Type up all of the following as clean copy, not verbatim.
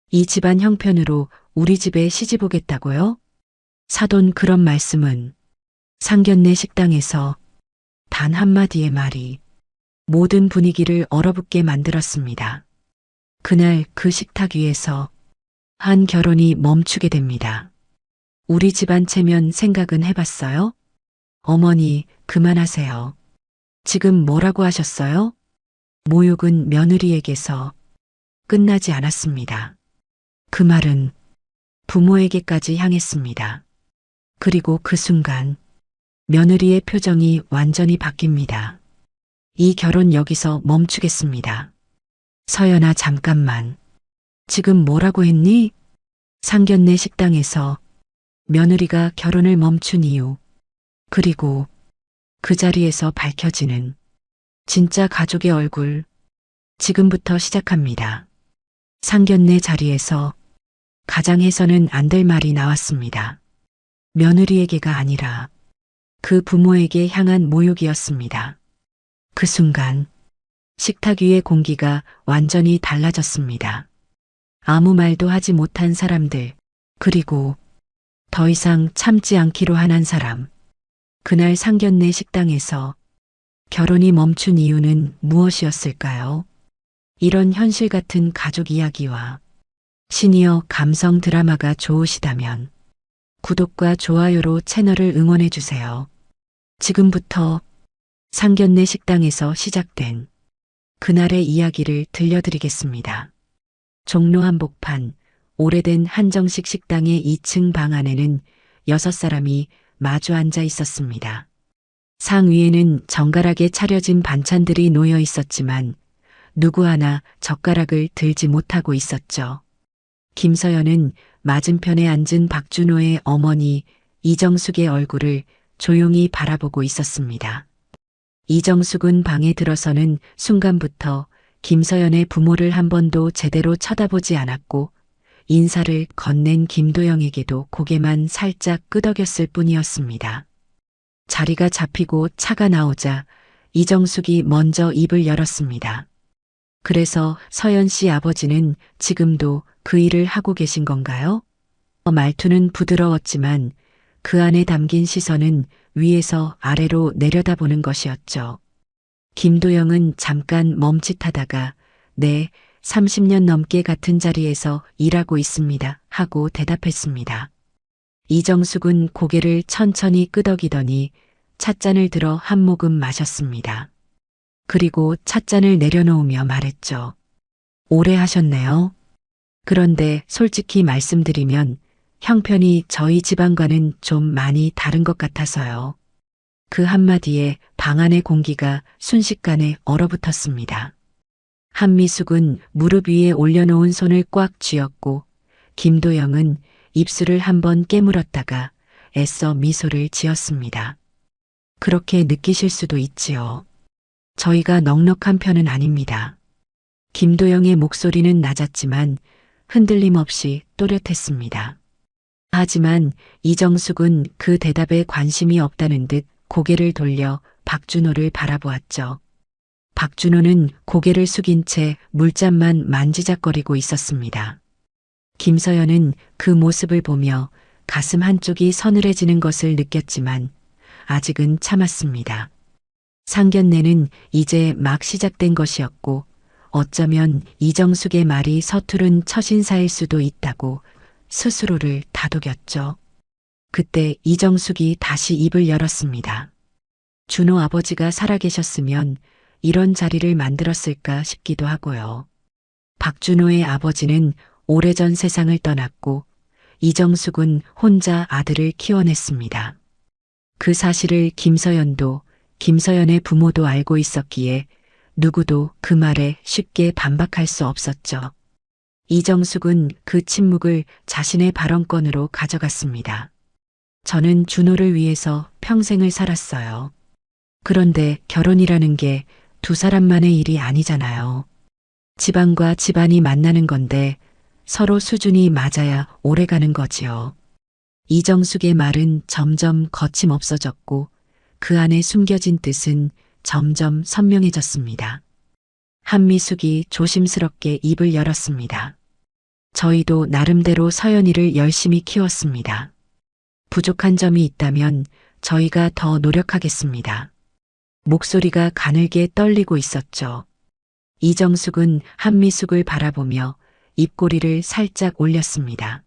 이 집안 형편으로 우리 집에 시집 오겠다고요? 사돈 그런 말씀은. 상견례 식당에서 단 한마디의 말이 모든 분위기를 얼어붙게 만들었습니다. 그날 그 식탁 위에서 한 결혼이 멈추게 됩니다. 우리 집안 체면 생각은 해봤어요? 어머니, 그만하세요. 지금 뭐라고 하셨어요? 모욕은 며느리에게서 끝나지 않았습니다. 그 말은 부모에게까지 향했습니다. 그리고 그 순간 며느리의 표정이 완전히 바뀝니다. 이 결혼 여기서 멈추겠습니다. 서연아, 잠깐만. 지금 뭐라고 했니? 상견례 식당에서 며느리가 결혼을 멈춘 이유, 그리고 그 자리에서 밝혀지는 진짜 가족의 얼굴, 지금부터 시작합니다. 상견례 자리에서 가장 해서는 안 될 말이 나왔습니다. 며느리에게가 아니라 그 부모에게 향한 모욕이었습니다. 그 순간 식탁 위의 공기가 완전히 달라졌습니다. 아무 말도 하지 못한 사람들, 그리고 더 이상 참지 않기로 한 한 사람. 그날 상견례 식당에서 결혼이 멈춘 이유는 무엇이었을까요? 이런 현실 같은 가족 이야기와 시니어 감성 드라마가 좋으시다면 구독과 좋아요로 채널을 응원해 주세요. 지금부터 상견례 식당에서 시작된 그날의 이야기를 들려드리겠습니다. 종로 한복판 오래된 한정식 식당의 2층 방 안에는 6사람이 마주 앉아 있었습니다. 상 위에는 정갈하게 차려진 반찬들이 놓여 있었지만 누구 하나 젓가락을 들지 못하고 있었죠. 김서연은 맞은편에 앉은 박준호의 어머니 이정숙의 얼굴을 조용히 바라보고 있었습니다. 이정숙은 방에 들어서는 순간부터 김서연의 부모를 한 번도 제대로 쳐다보지 않았고 인사를 건넨 김도영에게도 고개만 살짝 끄덕였을 뿐이었습니다. 자리가 잡히고 차가 나오자 이정숙이 먼저 입을 열었습니다. 그래서 서연 씨 아버지는 지금도 그 일을 하고 계신 건가요? 말투는 부드러웠지만 그 안에 담긴 시선은 위에서 아래로 내려다보는 것이었죠. 김도영은 잠깐 멈칫하다가 네, 30년 넘게 같은 자리에서 일하고 있습니다 하고 대답했습니다. 이정숙은 고개를 천천히 끄덕이더니 찻잔을 들어 한 모금 마셨습니다. 그리고 찻잔을 내려놓으며 말했죠. 오래 하셨네요. 그런데 솔직히 말씀드리면 형편이 저희 집안과는 좀 많이 다른 것 같아서요. 그 한마디에 방 안의 공기가 순식간에 얼어붙었습니다. 한미숙은 무릎 위에 올려놓은 손을 꽉 쥐었고 김도영은 입술을 한번 깨물었다가 애써 미소를 지었습니다. 그렇게 느끼실 수도 있지요. 저희가 넉넉한 편은 아닙니다. 김도영의 목소리는 낮았지만 흔들림 없이 또렷했습니다. 하지만 이정숙은 그 대답에 관심이 없다는 듯 고개를 돌려 박준호를 바라보았죠. 박준호는 고개를 숙인 채 물잔만 만지작거리고 있었습니다. 김서연은 그 모습을 보며 가슴 한쪽이 서늘해지는 것을 느꼈지만 아직은 참았습니다. 상견례는 이제 막 시작된 것이었고 어쩌면 이정숙의 말이 서투른 첫 인사일 수도 있다고 스스로를 다독였죠. 그때 이정숙이 다시 입을 열었습니다. 준호 아버지가 살아계셨으면 이런 자리를 만들었을까 싶기도 하고요. 박준호의 아버지는 오래전 세상을 떠났고 이정숙은 혼자 아들을 키워냈습니다. 그 사실을 김서연도 김서연의 부모도 알고 있었기에 누구도 그 말에 쉽게 반박할 수 없었죠. 이정숙은 그 침묵을 자신의 발언권으로 가져갔습니다. 저는 준호를 위해서 평생을 살았어요. 그런데 결혼이라는 게 두 사람만의 일이 아니잖아요. 집안과 집안이 만나는 건데 서로 수준이 맞아야 오래가는 거지요. 이정숙의 말은 점점 거침없어졌고 그 안에 숨겨진 뜻은 점점 선명해졌습니다. 한미숙이 조심스럽게 입을 열었습니다. 저희도 나름대로 서연이를 열심히 키웠습니다. 부족한 점이 있다면 저희가 더 노력하겠습니다. 목소리가 가늘게 떨리고 있었죠. 이정숙은 한미숙을 바라보며 입꼬리를 살짝 올렸습니다.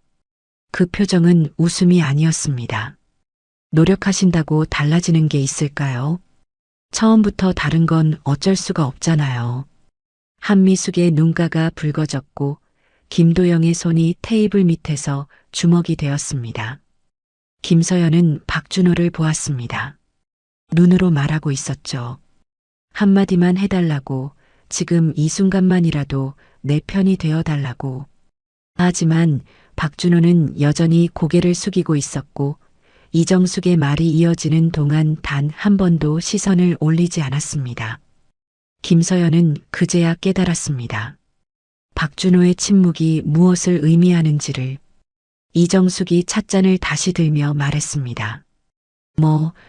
그 표정은 웃음이 아니었습니다. 노력하신다고 달라지는 게 있을까요? 처음부터 다른 건 어쩔 수가 없잖아요. 한미숙의 눈가가 붉어졌고 김도영의 손이 테이블 밑에서 주먹이 되었습니다. 김서연은 박준호를 보았습니다. 눈으로 말하고 있었죠. 한마디만 해달라고, 지금 이 순간만이라도 내 편이 되어달라고. 하지만 박준호는 여전히 고개를 숙이고 있었고 이정숙의 말이 이어지는 동안 단 한 번도 시선을 올리지 않았습니다. 김서연은 그제야 깨달았습니다. 박준호의 침묵이 무엇을 의미하는지를. 이정숙이 찻잔을 다시 들며 말했습니다.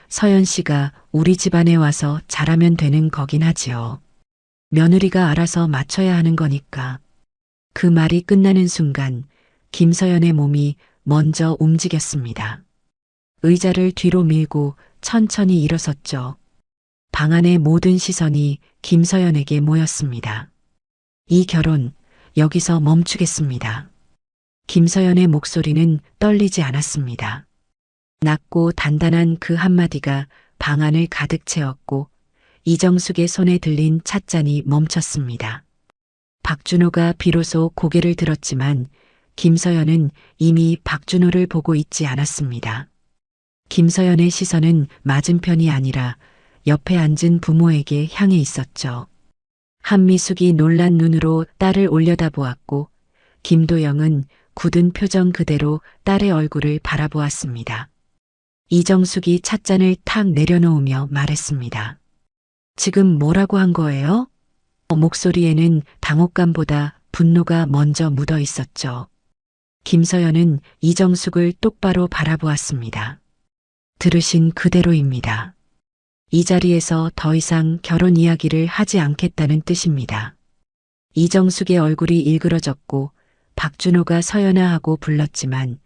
서연 씨가 우리 집안에 와서 잘하면 되는 거긴 하지요. 며느리가 알아서 맞춰야 하는 거니까. 그 말이 끝나는 순간 김서연의 몸이 먼저 움직였습니다. 의자를 뒤로 밀고 천천히 일어섰죠. 방 안의 모든 시선이 김서연에게 모였습니다. 이 결혼, 여기서 멈추겠습니다. 김서연의 목소리는 떨리지 않았습니다. 낮고 단단한 그 한마디가 방 안을 가득 채웠고 이정숙의 손에 들린 찻잔이 멈췄습니다. 박준호가 비로소 고개를 들었지만 김서연은 이미 박준호를 보고 있지 않았습니다. 김서연의 시선은 맞은편이 아니라 옆에 앉은 부모에게 향해 있었죠. 한미숙이 놀란 눈으로 딸을 올려다보았고 김도영은 굳은 표정 그대로 딸의 얼굴을 바라보았습니다. 이정숙이 찻잔을 탁 내려놓으며 말했습니다. 지금 뭐라고 한 거예요? 목소리에는 당혹감보다 분노가 먼저 묻어 있었죠. 김서연은 이정숙을 똑바로 바라보았습니다. 들으신 그대로입니다. 이 자리에서 더 이상 결혼 이야기를 하지 않겠다는 뜻입니다. 이정숙의 얼굴이 일그러졌고 박준호가 서연아 하고 불렀지만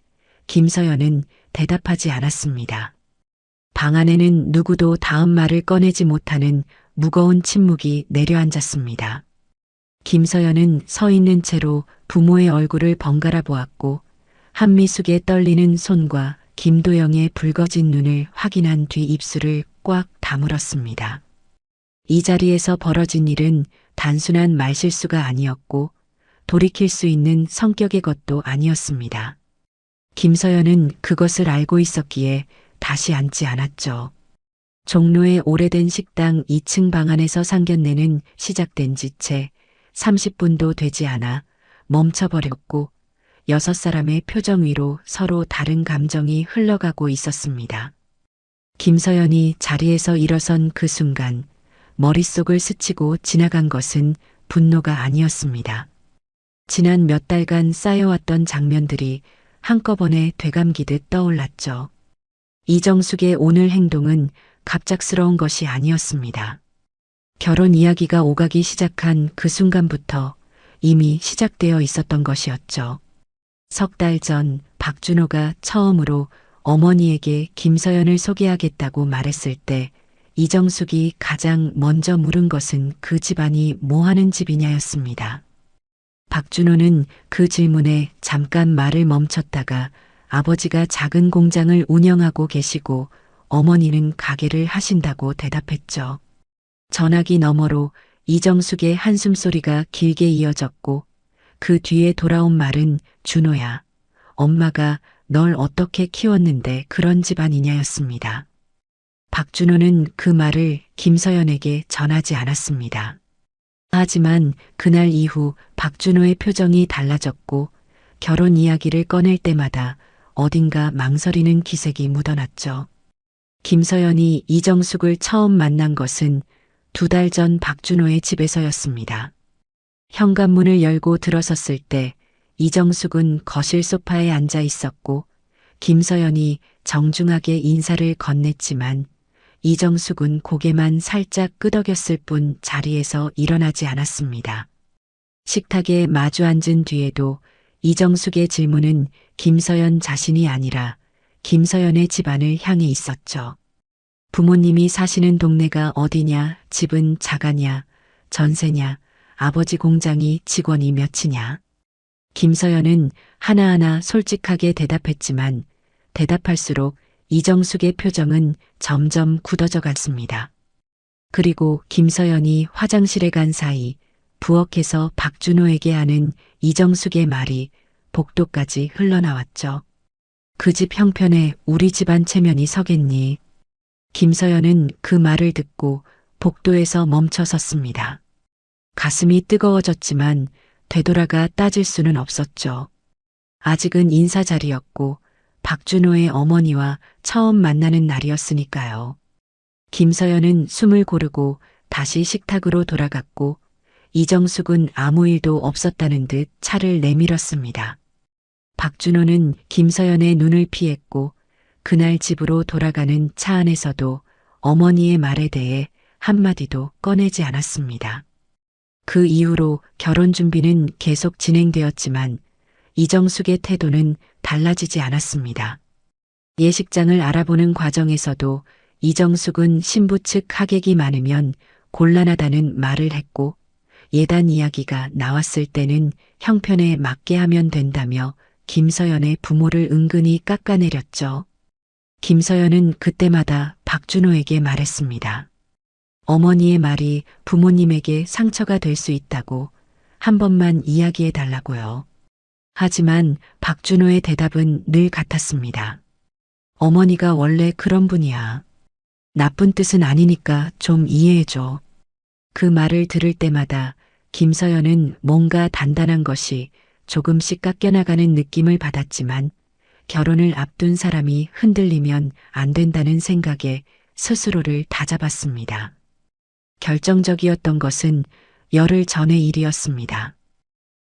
김서연은 대답하지 않았습니다. 방 안에는 누구도 다음 말을 꺼내지 못하는 무거운 침묵이 내려앉았습니다. 김서연은 서 있는 채로 부모의 얼굴을 번갈아 보았고 한미숙의 떨리는 손과 김도영의 붉어진 눈을 확인한 뒤 입술을 꽉 다물었습니다. 이 자리에서 벌어진 일은 단순한 말실수가 아니었고 돌이킬 수 있는 성격의 것도 아니었습니다. 김서연은 그것을 알고 있었기에 다시 앉지 않았죠. 종로의 오래된 식당 2층 방 안에서 상견례는 시작된 지 채 30분도 되지 않아 멈춰버렸고 6사람의 표정 위로 서로 다른 감정이 흘러가고 있었습니다. 김서연이 자리에서 일어선 그 순간 머릿속을 스치고 지나간 것은 분노가 아니었습니다. 지난 몇 달간 쌓여왔던 장면들이 한꺼번에 되감기듯 떠올랐죠. 이정숙의 오늘 행동은 갑작스러운 것이 아니었습니다. 결혼 이야기가 오가기 시작한 그 순간부터 이미 시작되어 있었던 것이었죠. 석 달 전 박준호가 처음으로 어머니에게 김서연을 소개하겠다고 말했을 때 이정숙이 가장 먼저 물은 것은 그 집안이 뭐 하는 집이냐였습니다. 박준호는 그 질문에 잠깐 말을 멈췄다가 아버지가 작은 공장을 운영하고 계시고 어머니는 가게를 하신다고 대답했죠. 전화기 너머로 이정숙의 한숨소리가 길게 이어졌고 그 뒤에 돌아온 말은 준호야, 엄마가 널 어떻게 키웠는데 그런 집안이냐였습니다. 박준호는 그 말을 김서연에게 전하지 않았습니다. 하지만 그날 이후 박준호의 표정이 달라졌고 결혼 이야기를 꺼낼 때마다 어딘가 망설이는 기색이 묻어났죠. 김서연이 이정숙을 처음 만난 것은 2달 전 박준호의 집에서였습니다. 현관문을 열고 들어섰을 때 이정숙은 거실 소파에 앉아 있었고 김서연이 정중하게 인사를 건넸지만 이정숙은 고개만 살짝 끄덕였을 뿐 자리에서 일어나지 않았습니다. 식탁에 마주 앉은 뒤에도 이정숙의 질문은 김서연 자신이 아니라 김서연의 집안을 향해 있었죠. 부모님이 사시는 동네가 어디냐, 집은 자가냐, 전세냐, 아버지 공장이 직원이 몇이냐. 김서연은 하나하나 솔직하게 대답했지만 대답할수록 이정숙의 표정은 점점 굳어져 갔습니다. 그리고 김서연이 화장실에 간 사이 부엌에서 박준호에게 하는 이정숙의 말이 복도까지 흘러나왔죠. 그 집 형편에 우리 집안 체면이 서겠니? 김서연은 그 말을 듣고 복도에서 멈춰 섰습니다. 가슴이 뜨거워졌지만 되돌아가 따질 수는 없었죠. 아직은 인사 자리였고 박준호의 어머니와 처음 만나는 날이었으니까요. 김서연은 숨을 고르고 다시 식탁으로 돌아갔고 이정숙은 아무 일도 없었다는 듯 차를 내밀었습니다. 박준호는 김서연의 눈을 피했고 그날 집으로 돌아가는 차 안에서도 어머니의 말에 대해 한마디도 꺼내지 않았습니다. 그 이후로 결혼 준비는 계속 진행되었지만 이정숙의 태도는 달라지지 않았습니다. 예식장을 알아보는 과정에서도 이정숙은 신부 측 하객이 많으면 곤란하다는 말을 했고 예단 이야기가 나왔을 때는 형편에 맞게 하면 된다며 김서연의 부모를 은근히 깎아내렸죠. 김서연은 그때마다 박준호에게 말했습니다. 어머니의 말이 부모님에게 상처가 될 수 있다고 한 번만 이야기해 달라고요. 하지만 박준호의 대답은 늘 같았습니다. 어머니가 원래 그런 분이야. 나쁜 뜻은 아니니까 좀 이해해줘. 그 말을 들을 때마다 김서연은 뭔가 단단한 것이 조금씩 깎여나가는 느낌을 받았지만 결혼을 앞둔 사람이 흔들리면 안 된다는 생각에 스스로를 다잡았습니다. 결정적이었던 것은 열흘 전의 일이었습니다.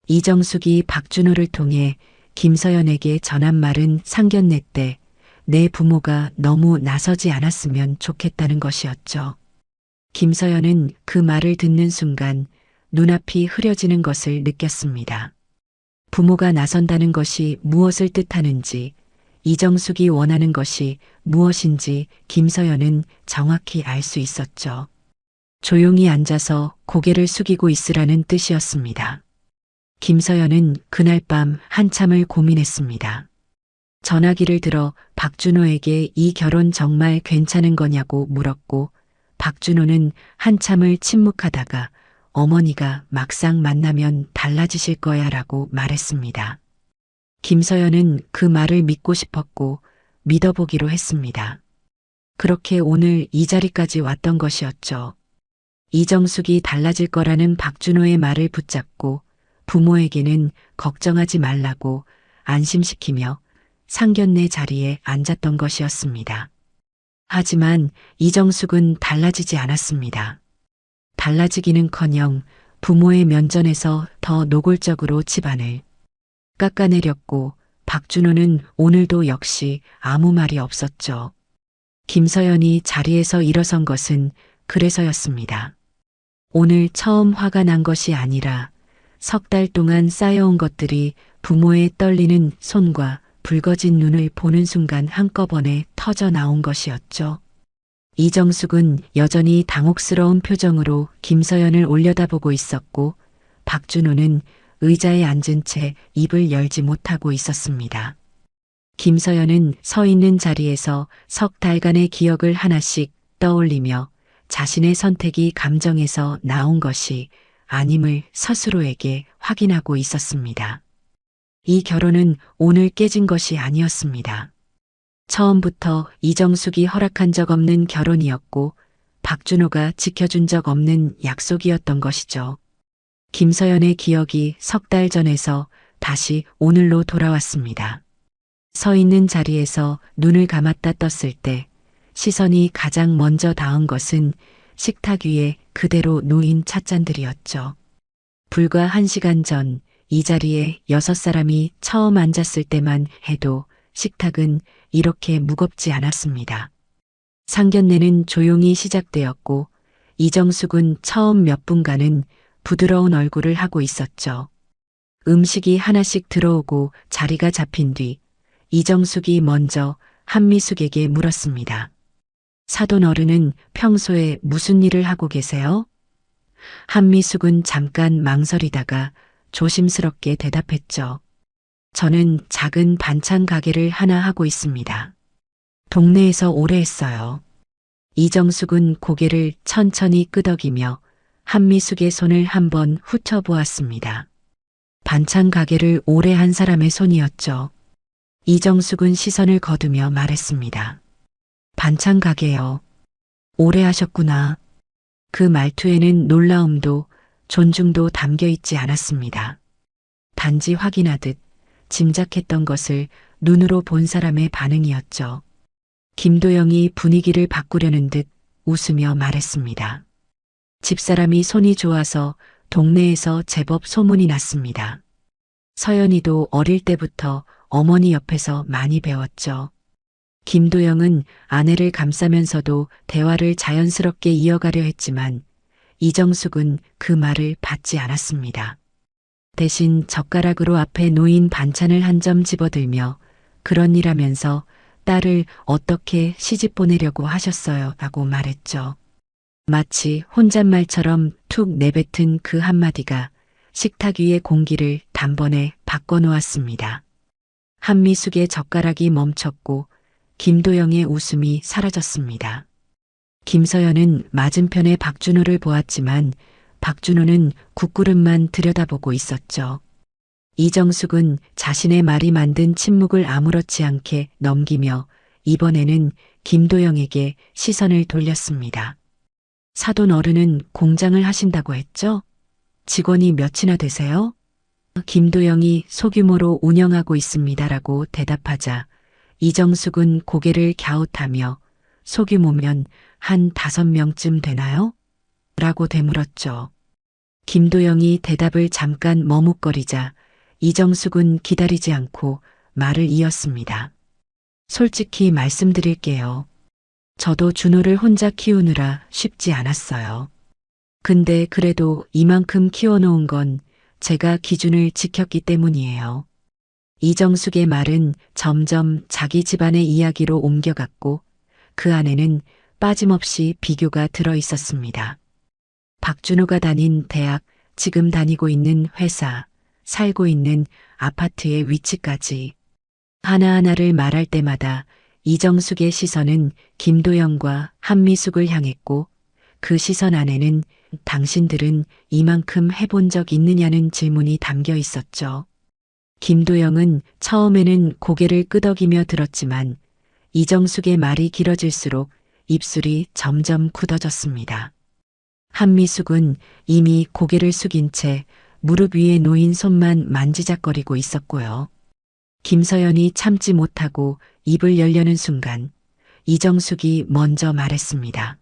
이정숙이 박준호를 통해 김서연에게 전한 말은 상견례 때 내 부모가 너무 나서지 않았으면 좋겠다는 것이었죠. 김서연은 그 말을 듣는 순간 눈앞이 흐려지는 것을 느꼈습니다. 부모가 나선다는 것이 무엇을 뜻하는지, 이정숙이 원하는 것이 무엇인지 김서연은 정확히 알 수 있었죠. 조용히 앉아서 고개를 숙이고 있으라는 뜻이었습니다. 김서연은 그날 밤 한참을 고민했습니다. 전화기를 들어 박준호에게 이 결혼 정말 괜찮은 거냐고 물었고 박준호는 한참을 침묵하다가 어머니가 막상 만나면 달라지실 거야 라고 말했습니다. 김서연은 그 말을 믿고 싶었고 믿어보기로 했습니다. 그렇게 오늘 이 자리까지 왔던 것이었죠. 이정숙이 달라질 거라는 박준호의 말을 붙잡고 부모에게는 걱정하지 말라고 안심시키며 상견례 자리에 앉았던 것이었습니다. 하지만 이정숙은 달라지지 않았습니다. 달라지기는커녕 부모의 면전에서 더 노골적으로 집안을 깎아내렸고 박준호는 오늘도 역시 아무 말이 없었죠. 김서연이 자리에서 일어선 것은 그래서였습니다. 오늘 처음 화가 난 것이 아니라 석 달 동안 쌓여온 것들이 부모의 떨리는 손과 붉어진 눈을 보는 순간 한꺼번에 터져 나온 것이었죠. 이정숙은 여전히 당혹스러운 표정으로 김서연을 올려다보고 있었고 박준호는 의자에 앉은 채 입을 열지 못하고 있었습니다. 김서연은 서 있는 자리에서 석 달간의 기억을 하나씩 떠올리며 자신의 선택이 감정에서 나온 것이 아님을 스스로에게 확인하고 있었습니다. 이 결혼은 오늘 깨진 것이 아니었습니다. 처음부터 이정숙이 허락한 적 없는 결혼이었고 박준호가 지켜준 적 없는 약속이었던 것이죠. 김서연의 기억이 석 달 전에서 다시 오늘로 돌아왔습니다. 서 있는 자리에서 눈을 감았다 떴을 때 시선이 가장 먼저 닿은 것은 식탁 위에 그대로 놓인 찻잔들이었죠. 불과 1시간 전 이 자리에 6사람이 처음 앉았을 때만 해도 식탁은 이렇게 무겁지 않았습니다. 상견례는 조용히 시작되었고 이정숙은 처음 몇 분간은 부드러운 얼굴을 하고 있었죠. 음식이 하나씩 들어오고 자리가 잡힌 뒤 이정숙이 먼저 한미숙에게 물었습니다. 사돈 어른은 평소에 무슨 일을 하고 계세요? 한미숙은 잠깐 망설이다가 조심스럽게 대답했죠. 저는 작은 반찬 가게를 하나 하고 있습니다. 동네에서 오래 했어요. 이정숙은 고개를 천천히 끄덕이며 한미숙의 손을 한번 훑어보았습니다. 반찬 가게를 오래 한 사람의 손이었죠. 이정숙은 시선을 거두며 말했습니다. 반찬 가게요. 오래 하셨구나. 그 말투에는 놀라움도 존중도 담겨 있지 않았습니다. 단지 확인하듯 짐작했던 것을 눈으로 본 사람의 반응이었죠. 김도영이 분위기를 바꾸려는 듯 웃으며 말했습니다. 집사람이 손이 좋아서 동네에서 제법 소문이 났습니다. 서연이도 어릴 때부터 어머니 옆에서 많이 배웠죠. 김도영은 아내를 감싸면서도 대화를 자연스럽게 이어가려 했지만 이정숙은 그 말을 받지 않았습니다. 대신 젓가락으로 앞에 놓인 반찬을 한 점 집어들며 그런 일 하면서 딸을 어떻게 시집 보내려고 하셨어요? 라고 말했죠. 마치 혼잣말처럼 툭 내뱉은 그 한마디가 식탁 위의 공기를 단번에 바꿔놓았습니다. 한미숙의 젓가락이 멈췄고 김도영의 웃음이 사라졌습니다. 김서연은 맞은편에 박준호를 보았지만 박준호는 국구름만 들여다보고 있었죠. 이정숙은 자신의 말이 만든 침묵을 아무렇지 않게 넘기며 이번에는 김도영에게 시선을 돌렸습니다. 사돈 어른은 공장을 하신다고 했죠? 직원이 몇이나 되세요? 김도영이 소규모로 운영하고 있습니다라고 대답하자 이정숙은 고개를 갸웃하며 소규모면 한 5명쯤 되나요? 라고 되물었죠. 김도영이 대답을 잠깐 머뭇거리자 이정숙은 기다리지 않고 말을 이었습니다. 솔직히 말씀드릴게요. 저도 준호를 혼자 키우느라 쉽지 않았어요. 근데 그래도 이만큼 키워놓은 건 제가 기준을 지켰기 때문이에요. 이정숙의 말은 점점 자기 집안의 이야기로 옮겨갔고 그 안에는 빠짐없이 비교가 들어 있었습니다. 박준호가 다닌 대학, 지금 다니고 있는 회사, 살고 있는 아파트의 위치까지 하나하나를 말할 때마다 이정숙의 시선은 김도영과 한미숙을 향했고 그 시선 안에는 당신들은 이만큼 해본 적 있느냐는 질문이 담겨 있었죠. 김도영은 처음에는 고개를 끄덕이며 들었지만 이정숙의 말이 길어질수록 입술이 점점 굳어졌습니다. 한미숙은 이미 고개를 숙인 채 무릎 위에 놓인 손만 만지작거리고 있었고요. 김서연이 참지 못하고 입을 열려는 순간 이정숙이 먼저 말했습니다.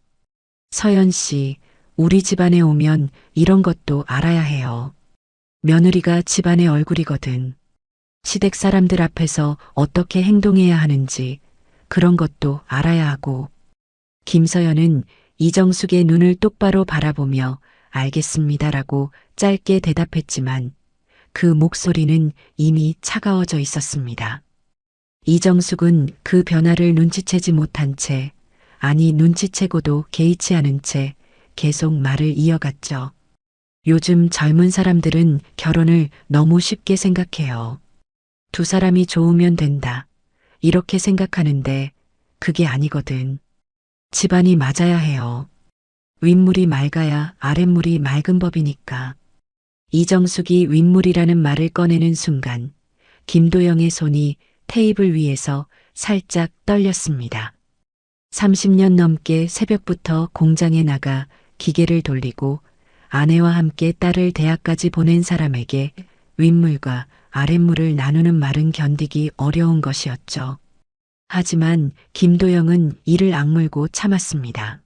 서연 씨, 우리 집안에 오면 이런 것도 알아야 해요. 며느리가 집안의 얼굴이거든. 시댁 사람들 앞에서 어떻게 행동해야 하는지 그런 것도 알아야 하고. 김서연은 이정숙의 눈을 똑바로 바라보며 알겠습니다라고 짧게 대답했지만 그 목소리는 이미 차가워져 있었습니다. 이정숙은 그 변화를 눈치채지 못한 채, 아니 눈치채고도 개의치 않은 채 계속 말을 이어갔죠. 요즘 젊은 사람들은 결혼을 너무 쉽게 생각해요. 두 사람이 좋으면 된다. 이렇게 생각하는데 그게 아니거든. 집안이 맞아야 해요. 윗물이 맑아야 아랫물이 맑은 법이니까. 이정숙이 윗물이라는 말을 꺼내는 순간 김도영의 손이 테이블 위에서 살짝 떨렸습니다. 30년 넘게 새벽부터 공장에 나가 기계를 돌리고 아내와 함께 딸을 대학까지 보낸 사람에게 윗물과 아랫물을 나누는 말은 견디기 어려운 것이었죠. 하지만 김도영은 이를 악물고 참았습니다.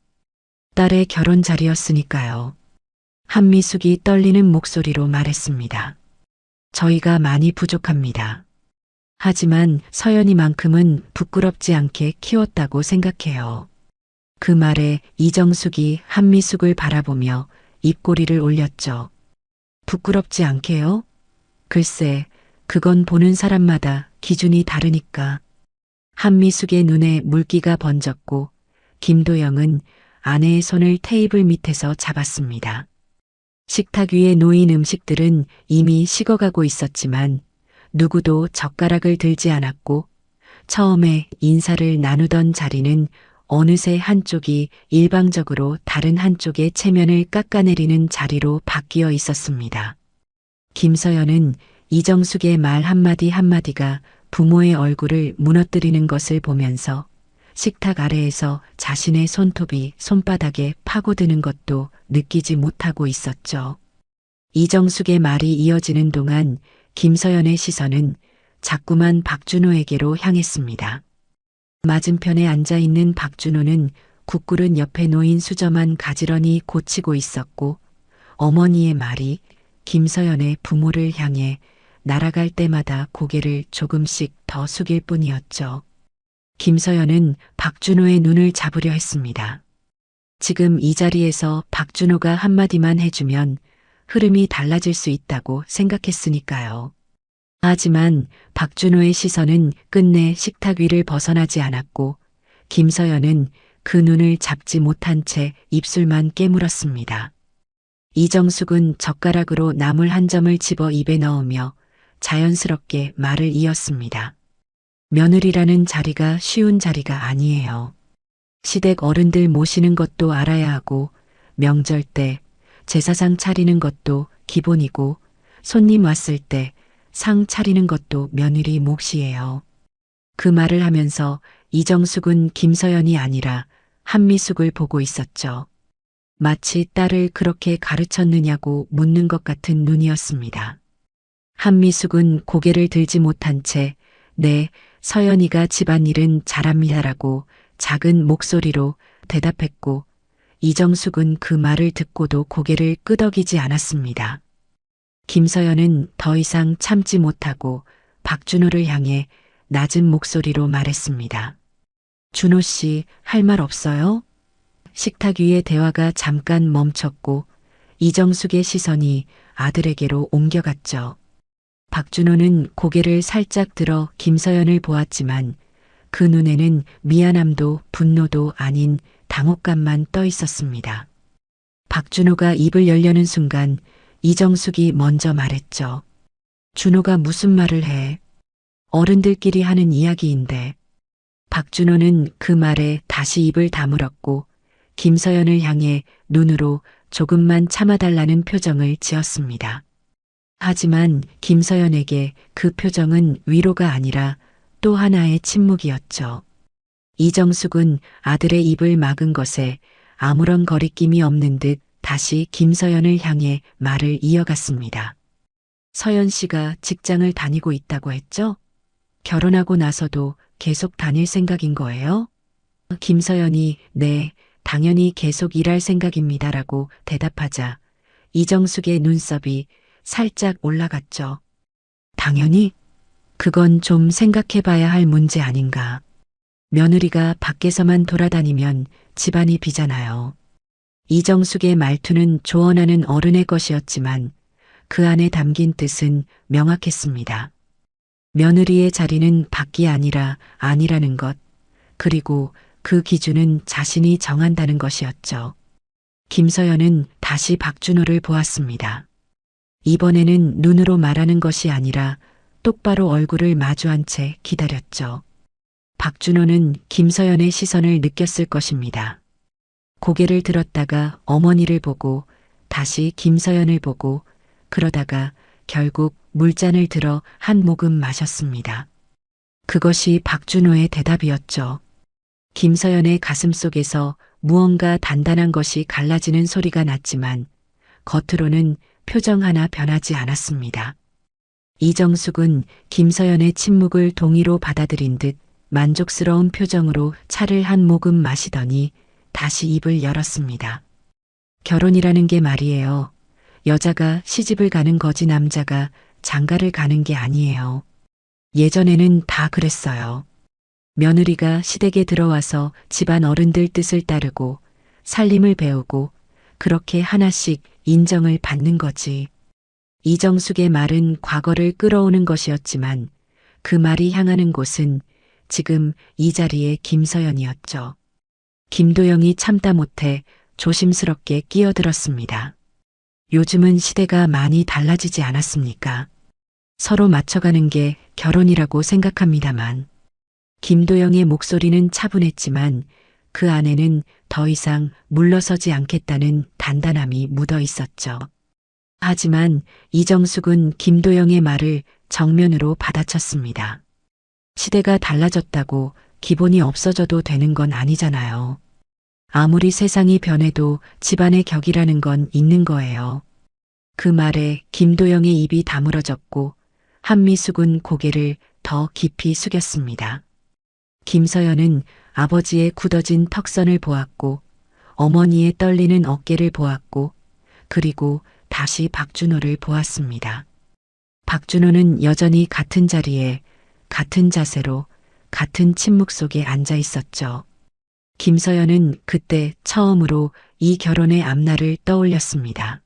딸의 결혼 자리였으니까요. 한미숙이 떨리는 목소리로 말했습니다. 저희가 많이 부족합니다. 하지만 서연이만큼은 부끄럽지 않게 키웠다고 생각해요. 그 말에 이정숙이 한미숙을 바라보며 입꼬리를 올렸죠. 부끄럽지 않게요? 글쎄, 그건 보는 사람마다 기준이 다르니까. 한미숙의 눈에 물기가 번졌고 김도영은 아내의 손을 테이블 밑에서 잡았습니다. 식탁 위에 놓인 음식들은 이미 식어가고 있었지만 누구도 젓가락을 들지 않았고 처음에 인사를 나누던 자리는 어느새 한쪽이 일방적으로 다른 한쪽의 체면을 깎아내리는 자리로 바뀌어 있었습니다. 김서연은 이정숙의 말 한마디 한마디가 부모의 얼굴을 무너뜨리는 것을 보면서 식탁 아래에서 자신의 손톱이 손바닥에 파고드는 것도 느끼지 못하고 있었죠. 이정숙의 말이 이어지는 동안 김서연의 시선은 자꾸만 박준호에게로 향했습니다. 맞은편에 앉아있는 박준호는 국그릇 옆에 놓인 수저만 가지런히 고치고 있었고 어머니의 말이 김서연의 부모를 향해 날아갈 때마다 고개를 조금씩 더 숙일 뿐이었죠. 김서연은 박준호의 눈을 잡으려 했습니다. 지금 이 자리에서 박준호가 한마디만 해주면 흐름이 달라질 수 있다고 생각했으니까요. 하지만 박준호의 시선은 끝내 식탁 위를 벗어나지 않았고 김서연은 그 눈을 잡지 못한 채 입술만 깨물었습니다. 이정숙은 젓가락으로 나물 한 점을 집어 입에 넣으며 자연스럽게 말을 이었습니다. 며느리라는 자리가 쉬운 자리가 아니에요. 시댁 어른들 모시는 것도 알아야 하고 명절 때 제사상 차리는 것도 기본이고 손님 왔을 때 상 차리는 것도 며느리 몫이에요. 그 말을 하면서 이정숙은 김서연이 아니라 한미숙을 보고 있었죠. 마치 딸을 그렇게 가르쳤느냐고 묻는 것 같은 눈이었습니다. 한미숙은 고개를 들지 못한 채 네, 서연이가 집안일은 잘합니다라고 작은 목소리로 대답했고 이정숙은 그 말을 듣고도 고개를 끄덕이지 않았습니다. 김서연은 더 이상 참지 못하고 박준호를 향해 낮은 목소리로 말했습니다. 준호 씨, 할 말 없어요? 식탁 위의 대화가 잠깐 멈췄고 이정숙의 시선이 아들에게로 옮겨갔죠. 박준호는 고개를 살짝 들어 김서연을 보았지만 그 눈에는 미안함도 분노도 아닌 당혹감만 떠 있었습니다. 박준호가 입을 열려는 순간 이정숙이 먼저 말했죠. 준호가 무슨 말을 해? 어른들끼리 하는 이야기인데. 박준호는 그 말에 다시 입을 다물었고 김서연을 향해 눈으로 조금만 참아달라는 표정을 지었습니다. 하지만 김서연에게 그 표정은 위로가 아니라 또 하나의 침묵이었죠. 이정숙은 아들의 입을 막은 것에 아무런 거리낌이 없는 듯 다시 김서연을 향해 말을 이어갔습니다. 서연 씨가 직장을 다니고 있다고 했죠? 결혼하고 나서도 계속 다닐 생각인 거예요? 김서연이 네, 당연히 계속 일할 생각입니다라고 대답하자 이정숙의 눈썹이 살짝 올라갔죠. 당연히? 그건 좀 생각해 봐야 할 문제 아닌가. 며느리가 밖에서만 돌아다니면 집안이 비잖아요. 이정숙의 말투는 조언하는 어른의 것이었지만 그 안에 담긴 뜻은 명확했습니다. 며느리의 자리는 밖이 아니라 아니라는 것, 그리고 그 기준은 자신이 정한다는 것이었죠. 김서연은 다시 박준호를 보았습니다. 이번에는 눈으로 말하는 것이 아니라 똑바로 얼굴을 마주한 채 기다렸죠. 박준호는 김서연의 시선을 느꼈을 것입니다. 고개를 들었다가 어머니를 보고 다시 김서연을 보고 그러다가 결국 물잔을 들어 한 모금 마셨습니다. 그것이 박준호의 대답이었죠. 김서연의 가슴 속에서 무언가 단단한 것이 갈라지는 소리가 났지만 겉으로는 표정 하나 변하지 않았습니다. 이정숙은 김서연의 침묵을 동의로 받아들인 듯 만족스러운 표정으로 차를 한 모금 마시더니 다시 입을 열었습니다. 결혼이라는 게 말이에요. 여자가 시집을 가는 거지 남자가 장가를 가는 게 아니에요. 예전에는 다 그랬어요. 며느리가 시댁에 들어와서 집안 어른들 뜻을 따르고 살림을 배우고 그렇게 하나씩 인정을 받는 거지. 이정숙의 말은 과거를 끌어오는 것이었지만 그 말이 향하는 곳은 지금 이 자리에 김서연이었죠. 김도영이 참다 못해 조심스럽게 끼어들었습니다. 요즘은 시대가 많이 달라지지 않았습니까? 서로 맞춰가는 게 결혼이라고 생각합니다만. 김도영의 목소리는 차분했지만 그 안에는 더 이상 물러서지 않겠다는 단단함이 묻어 있었죠. 하지만 이정숙은 김도영의 말을 정면으로 받아쳤습니다. 시대가 달라졌다고 기본이 없어져도 되는 건 아니잖아요. 아무리 세상이 변해도 집안의 격이라는 건 있는 거예요. 그 말에 김도영의 입이 다물어졌고 한미숙은 고개를 더 깊이 숙였습니다. 김서연은 아버지의 굳어진 턱선을 보았고 어머니의 떨리는 어깨를 보았고 그리고 다시 박준호를 보았습니다. 박준호는 여전히 같은 자리에 같은 자세로 같은 침묵 속에 앉아 있었죠. 김서연은 그때 처음으로 이 결혼의 앞날을 떠올렸습니다.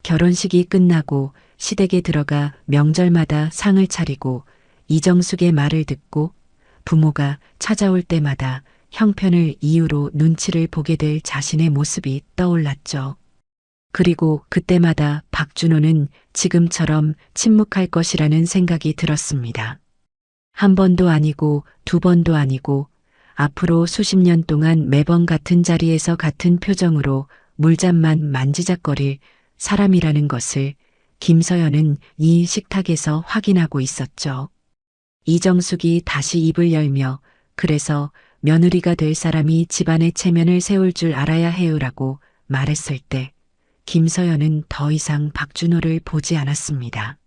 결혼식이 끝나고 시댁에 들어가 명절마다 상을 차리고 이정숙의 말을 듣고 부모가 찾아올 때마다 형편을 이유로 눈치를 보게 될 자신의 모습이 떠올랐죠. 그리고 그때마다 박준호는 지금처럼 침묵할 것이라는 생각이 들었습니다. 한 번도 아니고 두 번도 아니고 앞으로 수십 년 동안 매번 같은 자리에서 같은 표정으로 물잔만 만지작거릴 사람이라는 것을 김서연은 이 식탁에서 확인하고 있었죠. 이정숙이 다시 입을 열며 그래서 며느리가 될 사람이 집안의 체면을 세울 줄 알아야 해요라고 말했을 때 김서연은 더 이상 박준호를 보지 않았습니다.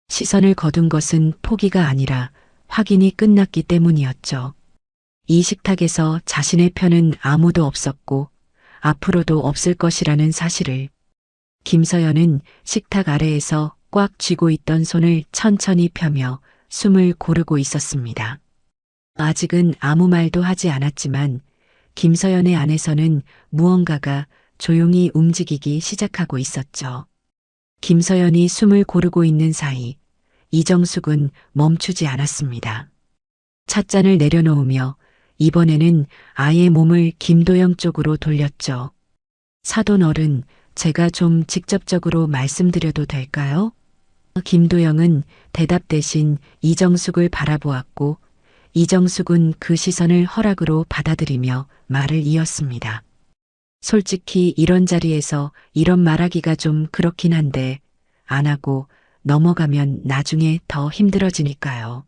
시선을 거둔 것은 포기가 아니라 확인이 끝났기 때문이었죠. 이 식탁에서 자신의 편은 아무도 없었고 앞으로도 없을 것이라는 사실을 김서연은 식탁 아래에서 꽉 쥐고 있던 손을 천천히 펴며 숨을 고르고 있었습니다. 아직은 아무 말도 하지 않았지만 김서연의 안에서는 무언가가 조용히 움직이기 시작하고 있었죠. 김서연이 숨을 고르고 있는 사이 이정숙은 멈추지 않았습니다. 찻잔을 내려놓으며 이번에는 아예 몸을 김도영 쪽으로 돌렸죠. 사돈 어른, 제가 좀 직접적으로 말씀드려도 될까요? 김도영은 대답 대신 이정숙을 바라보았고 이정숙은 그 시선을 허락으로 받아들이며 말을 이었습니다. 솔직히 이런 자리에서 이런 말하기가 좀 그렇긴 한데 안 하고 넘어가면 나중에 더 힘들어지니까요.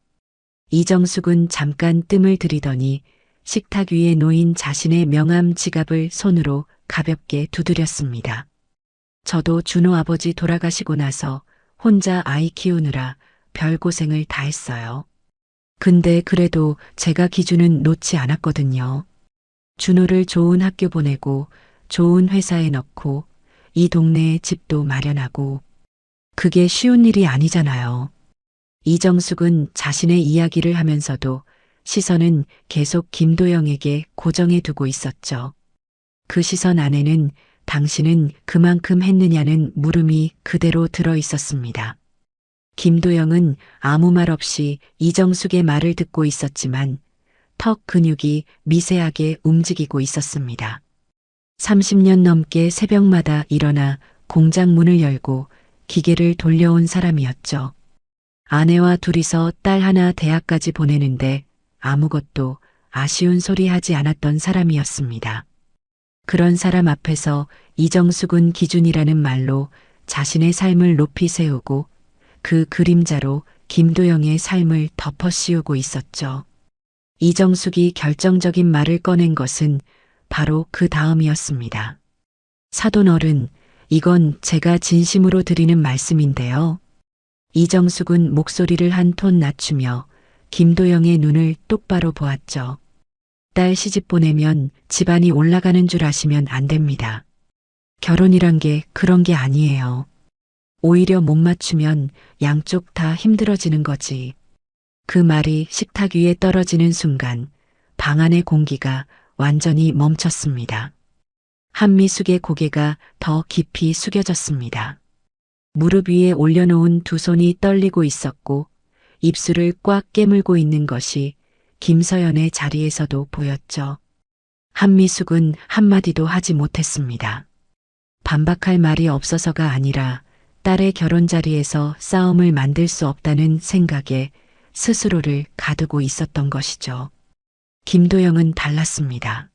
이정숙은 잠깐 뜸을 들이더니 식탁 위에 놓인 자신의 명함 지갑을 손으로 가볍게 두드렸습니다. 저도 준호 아버지 돌아가시고 나서 혼자 아이 키우느라 별고생을 다 했어요. 근데 그래도 제가 기준은 놓지 않았거든요. 준호를 좋은 학교 보내고 좋은 회사에 넣고 이 동네에 집도 마련하고 그게 쉬운 일이 아니잖아요. 이정숙은 자신의 이야기를 하면서도 시선은 계속 김도영에게 고정해 두고 있었죠. 그 시선 안에는 당신은 그만큼 했느냐는 물음이 그대로 들어 있었습니다. 김도영은 아무 말 없이 이정숙의 말을 듣고 있었지만 턱 근육이 미세하게 움직이고 있었습니다. 30년 넘게 새벽마다 일어나 공장 문을 열고 기계를 돌려온 사람이었죠. 아내와 둘이서 딸 하나 대학까지 보내는데 아무것도 아쉬운 소리 하지 않았던 사람이었습니다. 그런 사람 앞에서 이정숙은 기준이라는 말로 자신의 삶을 높이 세우고 그 그림자로 김도영의 삶을 덮어 씌우고 있었죠. 이정숙이 결정적인 말을 꺼낸 것은 바로 그 다음이었습니다. 사돈 어른, 이건 제가 진심으로 드리는 말씀인데요. 이정숙은 목소리를 한 톤 낮추며 김도영의 눈을 똑바로 보았죠. 딸 시집 보내면 집안이 올라가는 줄 아시면 안 됩니다. 결혼이란 게 그런 게 아니에요. 오히려 못 맞추면 양쪽 다 힘들어지는 거지. 그 말이 식탁 위에 떨어지는 순간 방 안의 공기가 완전히 멈췄습니다. 한미숙의 고개가 더 깊이 숙여졌습니다. 무릎 위에 올려놓은 두 손이 떨리고 있었고 입술을 꽉 깨물고 있는 것이 김서연의 자리에서도 보였죠. 한미숙은 한마디도 하지 못했습니다. 반박할 말이 없어서가 아니라 딸의 결혼 자리에서 싸움을 만들 수 없다는 생각에 스스로를 가두고 있었던 것이죠. 김도영은 달랐습니다.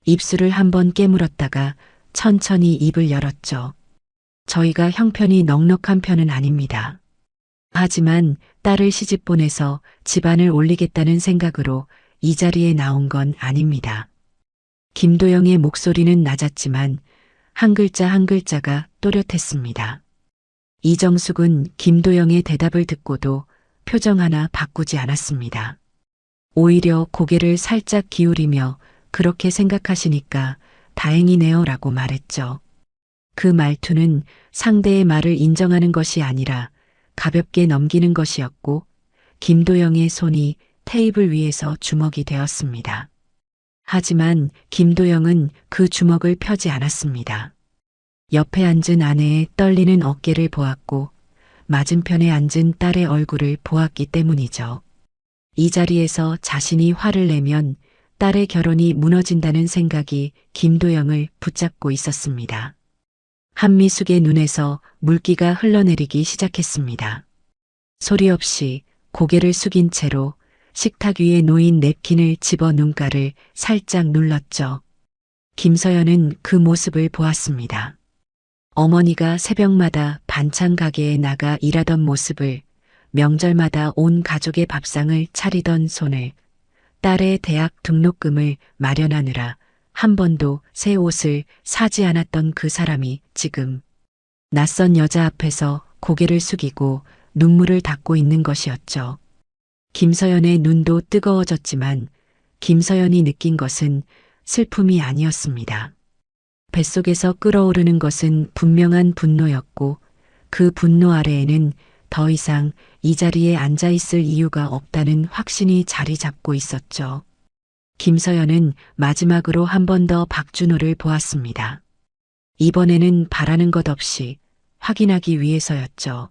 입술을 한번 깨물었다가 천천히 입을 열었죠. 저희가 형편이 넉넉한 편은 아닙니다. 하지만 딸을 시집 보내서 집안을 올리겠다는 생각으로 이 자리에 나온 건 아닙니다. 김도영의 목소리는 낮았지만 한 글자 한 글자가 또렷했습니다. 이정숙은 김도영의 대답을 듣고도 표정 하나 바꾸지 않았습니다. 오히려 고개를 살짝 기울이며 그렇게 생각하시니까 다행이네요 라고 말했죠. 그 말투는 상대의 말을 인정하는 것이 아니라 가볍게 넘기는 것이었고 김도영의 손이 테이블 위에서 주먹이 되었습니다. 하지만 김도영은 그 주먹을 펴지 않았습니다. 옆에 앉은 아내의 떨리는 어깨를 보았고 맞은편에 앉은 딸의 얼굴을 보았기 때문이죠. 이 자리에서 자신이 화를 내면 딸의 결혼이 무너진다는 생각이 김도영을 붙잡고 있었습니다. 한미숙의 눈에서 물기가 흘러내리기 시작했습니다. 소리 없이 고개를 숙인 채로 식탁 위에 놓인 냅킨을 집어 눈가를 살짝 눌렀죠. 김서연은 그 모습을 보았습니다. 어머니가 새벽마다 반찬 가게에 나가 일하던 모습을, 명절마다 온 가족의 밥상을 차리던 손을, 딸의 대학 등록금을 마련하느라 한 번도 새 옷을 사지 않았던 그 사람이 지금 낯선 여자 앞에서 고개를 숙이고 눈물을 닦고 있는 것이었죠. 김서연의 눈도 뜨거워졌지만 김서연이 느낀 것은 슬픔이 아니었습니다. 뱃속에서 끓어오르는 것은 분명한 분노였고 그 분노 아래에는 더 이상 이 자리에 앉아 있을 이유가 없다는 확신이 자리 잡고 있었죠. 김서연은 마지막으로 한 번 더 박준호를 보았습니다. 이번에는 바라는 것 없이 확인하기 위해서였죠.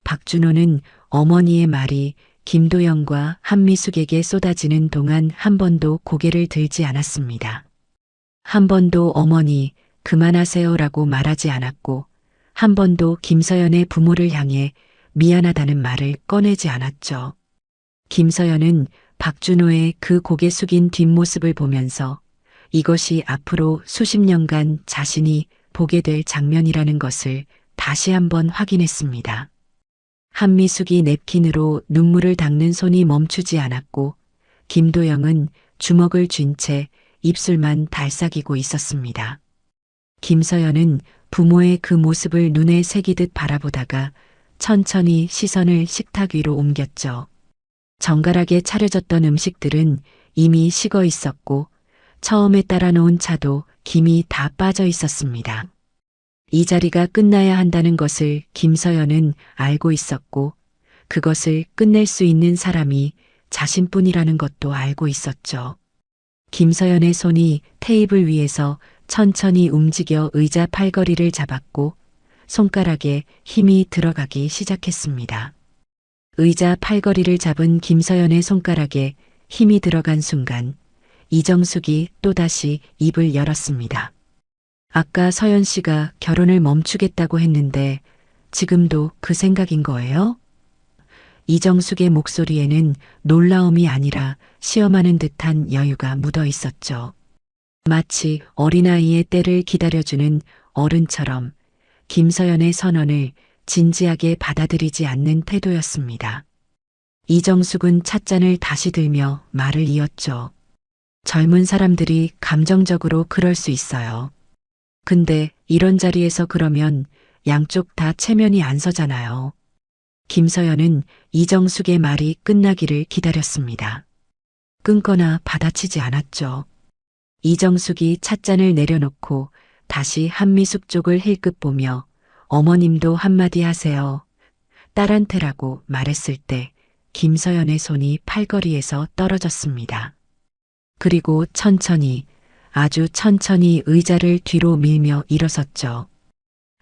박준호는 어머니의 말이 김도영과 한미숙에게 쏟아지는 동안 한 번도 고개를 들지 않았습니다. 한 번도 어머니 그만하세요라고 말하지 않았고 한 번도 김서연의 부모를 향해 미안하다는 말을 꺼내지 않았죠. 김서연은 박준호의 그 고개 숙인 뒷모습을 보면서 이것이 앞으로 수십 년간 자신이 보게 될 장면이라는 것을 다시 한번 확인했습니다. 한미숙이 냅킨으로 눈물을 닦는 손이 멈추지 않았고 김도영은 주먹을 쥔 채 입술만 달싹이고 있었습니다. 김서연은 부모의 그 모습을 눈에 새기듯 바라보다가 천천히 시선을 식탁 위로 옮겼죠. 정갈하게 차려졌던 음식들은 이미 식어 있었고 처음에 따라 놓은 차도 김이 다 빠져 있었습니다. 이 자리가 끝나야 한다는 것을 김서연은 알고 있었고 그것을 끝낼 수 있는 사람이 자신뿐이라는 것도 알고 있었죠. 김서연의 손이 테이블 위에서 천천히 움직여 의자 팔걸이를 잡았고 손가락에 힘이 들어가기 시작했습니다. 의자 팔걸이를 잡은 김서연의 손가락에 힘이 들어간 순간 이정숙이 또다시 입을 열었습니다. 아까 서연 씨가 결혼을 멈추겠다고 했는데 지금도 그 생각인 거예요? 이정숙의 목소리에는 놀라움이 아니라 시험하는 듯한 여유가 묻어 있었죠. 마치 어린아이의 때를 기다려주는 어른처럼 김서연의 선언을 진지하게 받아들이지 않는 태도였습니다. 이정숙은 찻잔을 다시 들며 말을 이었죠. 젊은 사람들이 감정적으로 그럴 수 있어요. 근데 이런 자리에서 그러면 양쪽 다 체면이 안 서잖아요. 김서연은 이정숙의 말이 끝나기를 기다렸습니다. 끊거나 받아치지 않았죠. 이정숙이 찻잔을 내려놓고 다시 한미숙 쪽을 힐끗 보며 어머님도 한마디 하세요. 딸한테라고 말했을 때 김서연의 손이 팔걸이에서 떨어졌습니다. 그리고 천천히, 아주 천천히 의자를 뒤로 밀며 일어섰죠.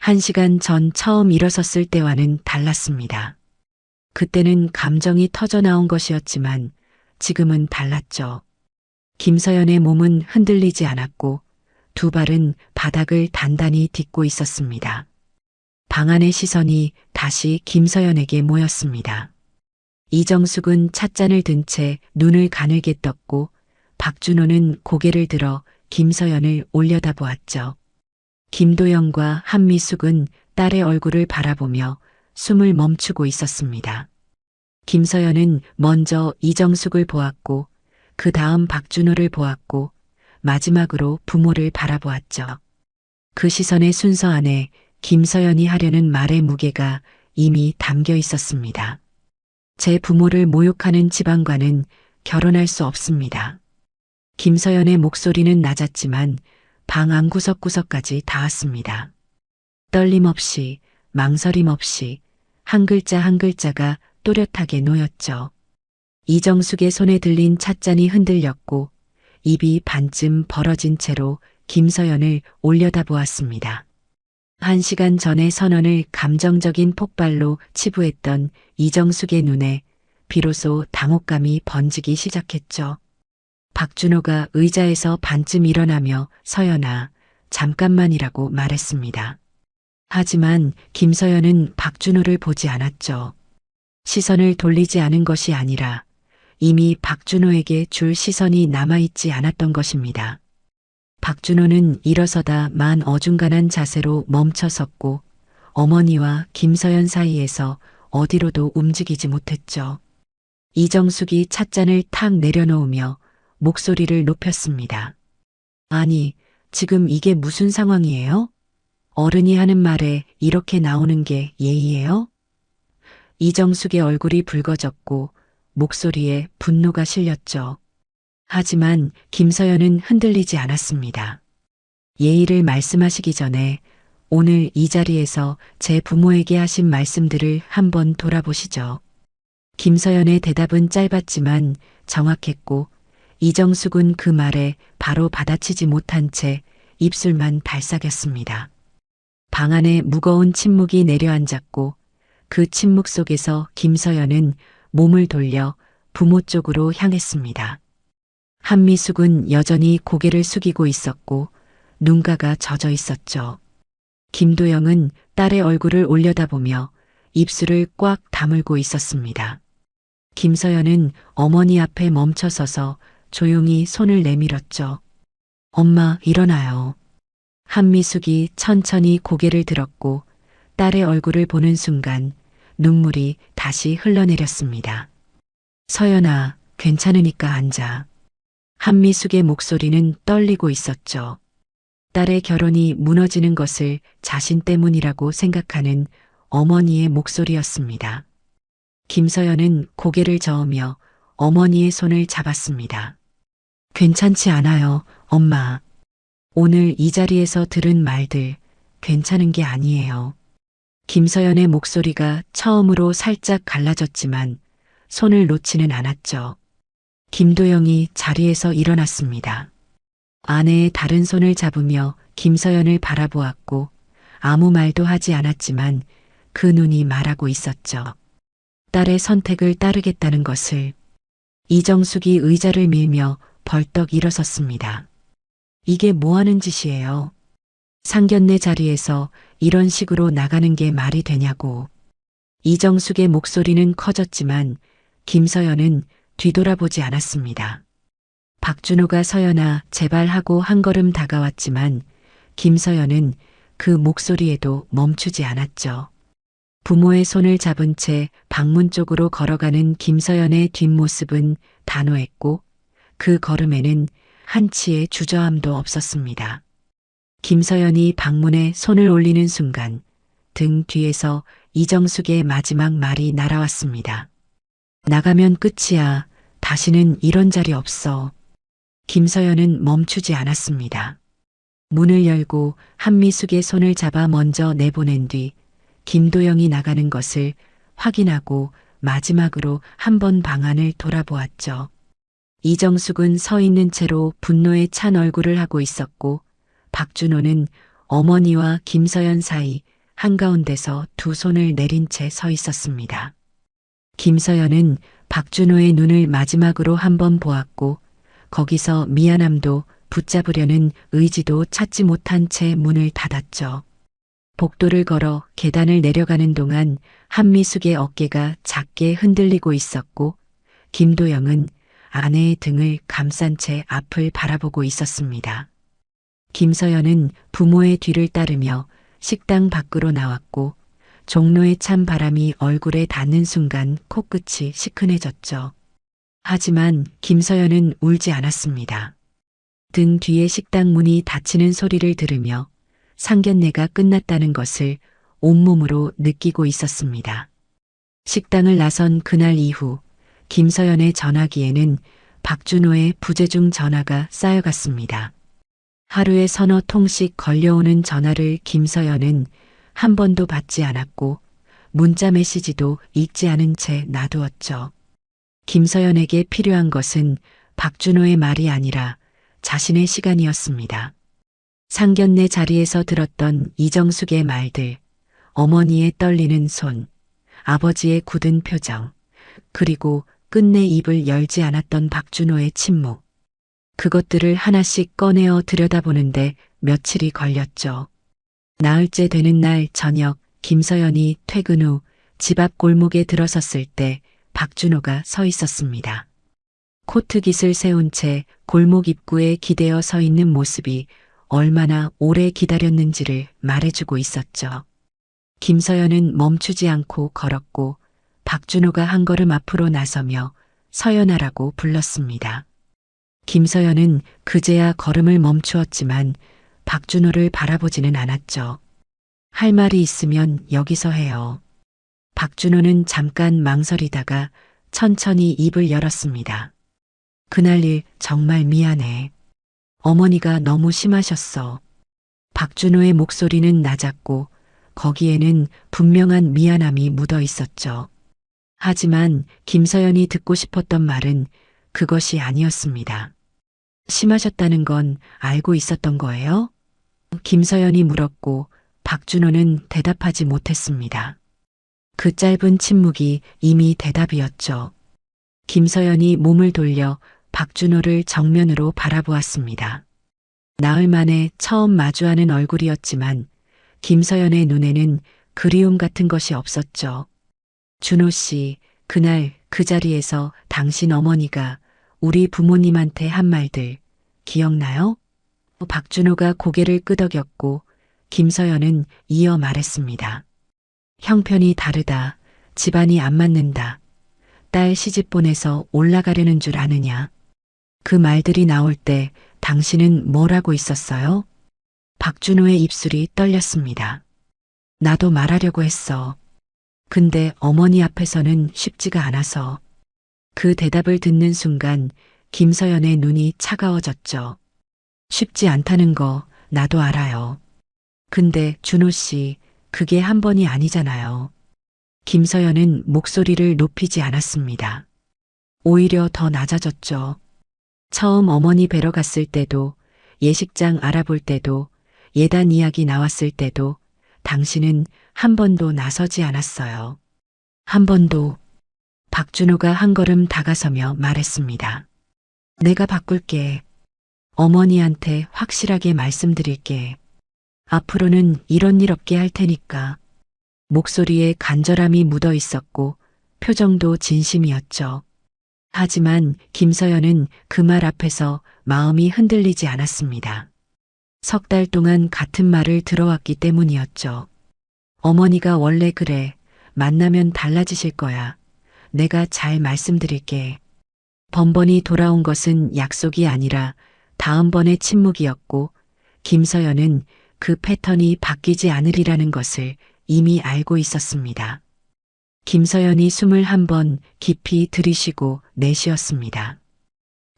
1시간 전 처음 일어섰을 때와는 달랐습니다. 그때는 감정이 터져 나온 것이었지만 지금은 달랐죠. 김서연의 몸은 흔들리지 않았고 두 발은 바닥을 단단히 딛고 있었습니다. 방 안의 시선이 다시 김서연에게 모였습니다. 이정숙은 찻잔을 든 채 눈을 가늘게 떴고 박준호는 고개를 들어 김서연을 올려다보았죠. 김도영과 한미숙은 딸의 얼굴을 바라보며 숨을 멈추고 있었습니다. 김서연은 먼저 이정숙을 보았고 그 다음 박준호를 보았고 마지막으로 부모를 바라보았죠. 그 시선의 순서 안에 김서연이 하려는 말의 무게가 이미 담겨 있었습니다. 제 부모를 모욕하는 집안과는 결혼할 수 없습니다. 김서연의 목소리는 낮았지만 방 안 구석구석까지 닿았습니다. 떨림 없이 망설임 없이 한 글자 한 글자가 또렷하게 놓였죠. 이정숙의 손에 들린 찻잔이 흔들렸고 입이 반쯤 벌어진 채로 김서연을 올려다보았습니다. 1시간 전의 선언을 감정적인 폭발로 치부했던 이정숙의 눈에 비로소 당혹감이 번지기 시작했죠. 박준호가 의자에서 반쯤 일어나며 서연아, 잠깐만이라고 말했습니다. 하지만 김서연은 박준호를 보지 않았죠. 시선을 돌리지 않은 것이 아니라 이미 박준호에게 줄 시선이 남아있지 않았던 것입니다. 박준호는 일어서다 만 어중간한 자세로 멈춰섰고 어머니와 김서연 사이에서 어디로도 움직이지 못했죠. 이정숙이 찻잔을 탁 내려놓으며 목소리를 높였습니다. 아니, 지금 이게 무슨 상황이에요? 어른이 하는 말에 이렇게 나오는 게 예의예요? 이정숙의 얼굴이 붉어졌고 목소리에 분노가 실렸죠. 하지만 김서연은 흔들리지 않았습니다. 예의를 말씀하시기 전에 오늘 이 자리에서 제 부모에게 하신 말씀들을 한번 돌아보시죠. 김서연의 대답은 짧았지만 정확했고 이정숙은 그 말에 바로 받아치지 못한 채 입술만 발싹였습니다. 방 안에 무거운 침묵이 내려앉았고 그 침묵 속에서 김서연은 몸을 돌려 부모 쪽으로 향했습니다. 한미숙은 여전히 고개를 숙이고 있었고 눈가가 젖어 있었죠. 김도영은 딸의 얼굴을 올려다보며 입술을 꽉 다물고 있었습니다. 김서연은 어머니 앞에 멈춰서서 조용히 손을 내밀었죠. 엄마, 일어나요. 한미숙이 천천히 고개를 들었고 딸의 얼굴을 보는 순간 눈물이 다시 흘러내렸습니다. 서연아, 괜찮으니까 앉아. 한미숙의 목소리는 떨리고 있었죠. 딸의 결혼이 무너지는 것을 자신 때문이라고 생각하는 어머니의 목소리였습니다. 김서연은 고개를 저으며 어머니의 손을 잡았습니다. 괜찮지 않아요, 엄마. 오늘 이 자리에서 들은 말들 괜찮은 게 아니에요. 김서연의 목소리가 처음으로 살짝 갈라졌지만 손을 놓지는 않았죠. 김도영이 자리에서 일어났습니다. 아내의 다른 손을 잡으며 김서연을 바라보았고 아무 말도 하지 않았지만 그 눈이 말하고 있었죠. 딸의 선택을 따르겠다는 것을. 이정숙이 의자를 밀며 벌떡 일어섰습니다. 이게 뭐 하는 짓이에요? 상견례 자리에서 이런 식으로 나가는 게 말이 되냐고. 이정숙의 목소리는 커졌지만 김서연은 뒤돌아보지 않았습니다. 박준호가 서연아 제발 하고 한 걸음 다가왔지만 김서연은 그 목소리에도 멈추지 않았죠. 부모의 손을 잡은 채 방문 쪽으로 걸어가는 김서연의 뒷모습은 단호했고 그 걸음에는 한치의 주저함도 없었습니다. 김서연이 방문에 손을 올리는 순간 등 뒤에서 이정숙의 마지막 말이 날아왔습니다. 나가면 끝이야. 다시는 이런 자리 없어. 김서연은 멈추지 않았습니다. 문을 열고 한미숙의 손을 잡아 먼저 내보낸 뒤 김도영이 나가는 것을 확인하고 마지막으로 한 번 방 안을 돌아보았죠. 이정숙은 서 있는 채로 분노에 찬 얼굴을 하고 있었고 박준호는 어머니와 김서연 사이 한가운데서 두 손을 내린 채 서 있었습니다. 김서연은 박준호의 눈을 마지막으로 한번 보았고 거기서 미안함도 붙잡으려는 의지도 찾지 못한 채 문을 닫았죠. 복도를 걸어 계단을 내려가는 동안 한미숙의 어깨가 작게 흔들리고 있었고 김도영은 아내의 등을 감싼 채 앞을 바라보고 있었습니다. 김서연은 부모의 뒤를 따르며 식당 밖으로 나왔고 종로의 찬 바람이 얼굴에 닿는 순간 코끝이 시큰해졌죠. 하지만 김서연은 울지 않았습니다. 등 뒤에 식당 문이 닫히는 소리를 들으며 상견례가 끝났다는 것을 온몸으로 느끼고 있었습니다. 식당을 나선 그날 이후 김서연의 전화기에는 박준호의 부재중 전화가 쌓여갔습니다. 하루에 서너 통씩 걸려오는 전화를 김서연은 한 번도 받지 않았고 문자 메시지도 읽지 않은 채 놔두었죠. 김서연에게 필요한 것은 박준호의 말이 아니라 자신의 시간이었습니다. 상견례 자리에서 들었던 이정숙의 말들, 어머니의 떨리는 손, 아버지의 굳은 표정, 그리고 끝내 입을 열지 않았던 박준호의 침묵. 그것들을 하나씩 꺼내어 들여다보는데 며칠이 걸렸죠. 나흘째 되는 날 저녁 김서연이 퇴근 후 집 앞 골목에 들어섰을 때 박준호가 서 있었습니다. 코트깃을 세운 채 골목 입구에 기대어 서 있는 모습이 얼마나 오래 기다렸는지를 말해주고 있었죠. 김서연은 멈추지 않고 걸었고 박준호가 한 걸음 앞으로 나서며 서연아라고 불렀습니다. 김서연은 그제야 걸음을 멈추었지만 박준호를 바라보지는 않았죠. 할 말이 있으면 여기서 해요. 박준호는 잠깐 망설이다가 천천히 입을 열었습니다. 그날 일 정말 미안해. 어머니가 너무 심하셨어. 박준호의 목소리는 낮았고 거기에는 분명한 미안함이 묻어 있었죠. 하지만 김서연이 듣고 싶었던 말은 그것이 아니었습니다. 심하셨다는 건 알고 있었던 거예요? 김서연이 물었고 박준호는 대답하지 못했습니다. 그 짧은 침묵이 이미 대답이었죠. 김서연이 몸을 돌려 박준호를 정면으로 바라보았습니다. 나흘 만에 처음 마주하는 얼굴이었지만 김서연의 눈에는 그리움 같은 것이 없었죠. 준호 씨, 그날 그 자리에서 당신 어머니가 우리 부모님한테 한 말들 기억나요? 박준호가 고개를 끄덕였고 김서연은 이어 말했습니다. 형편이 다르다. 집안이 안 맞는다. 딸 시집 보내서 올라가려는 줄 아느냐. 그 말들이 나올 때 당신은 뭐라고 있었어요? 박준호의 입술이 떨렸습니다. 나도 말하려고 했어. 근데 어머니 앞에서는 쉽지가 않아서. 그 대답을 듣는 순간 김서연의 눈이 차가워졌죠. 쉽지 않다는 거 나도 알아요. 근데 준호 씨, 그게 한 번이 아니잖아요. 김서연은 목소리를 높이지 않았습니다. 오히려 더 낮아졌죠. 처음 어머니 뵈러 갔을 때도, 예식장 알아볼 때도, 예단 이야기 나왔을 때도 당신은 한 번도 나서지 않았어요. 한 번도. 박준호가 한 걸음 다가서며 말했습니다. 내가 바꿀게. 어머니한테 확실하게 말씀드릴게. 앞으로는 이런 일 없게 할 테니까. 목소리에 간절함이 묻어 있었고 표정도 진심이었죠. 하지만 김서연은 그 말 앞에서 마음이 흔들리지 않았습니다. 석 달 동안 같은 말을 들어왔기 때문이었죠. 어머니가 원래 그래. 만나면 달라지실 거야. 내가 잘 말씀드릴게. 번번이 돌아온 것은 약속이 아니라 다음번의 침묵이었고 김서연은 그 패턴이 바뀌지 않으리라는 것을 이미 알고 있었습니다. 김서연이 숨을 한 번 깊이 들이쉬고 내쉬었습니다.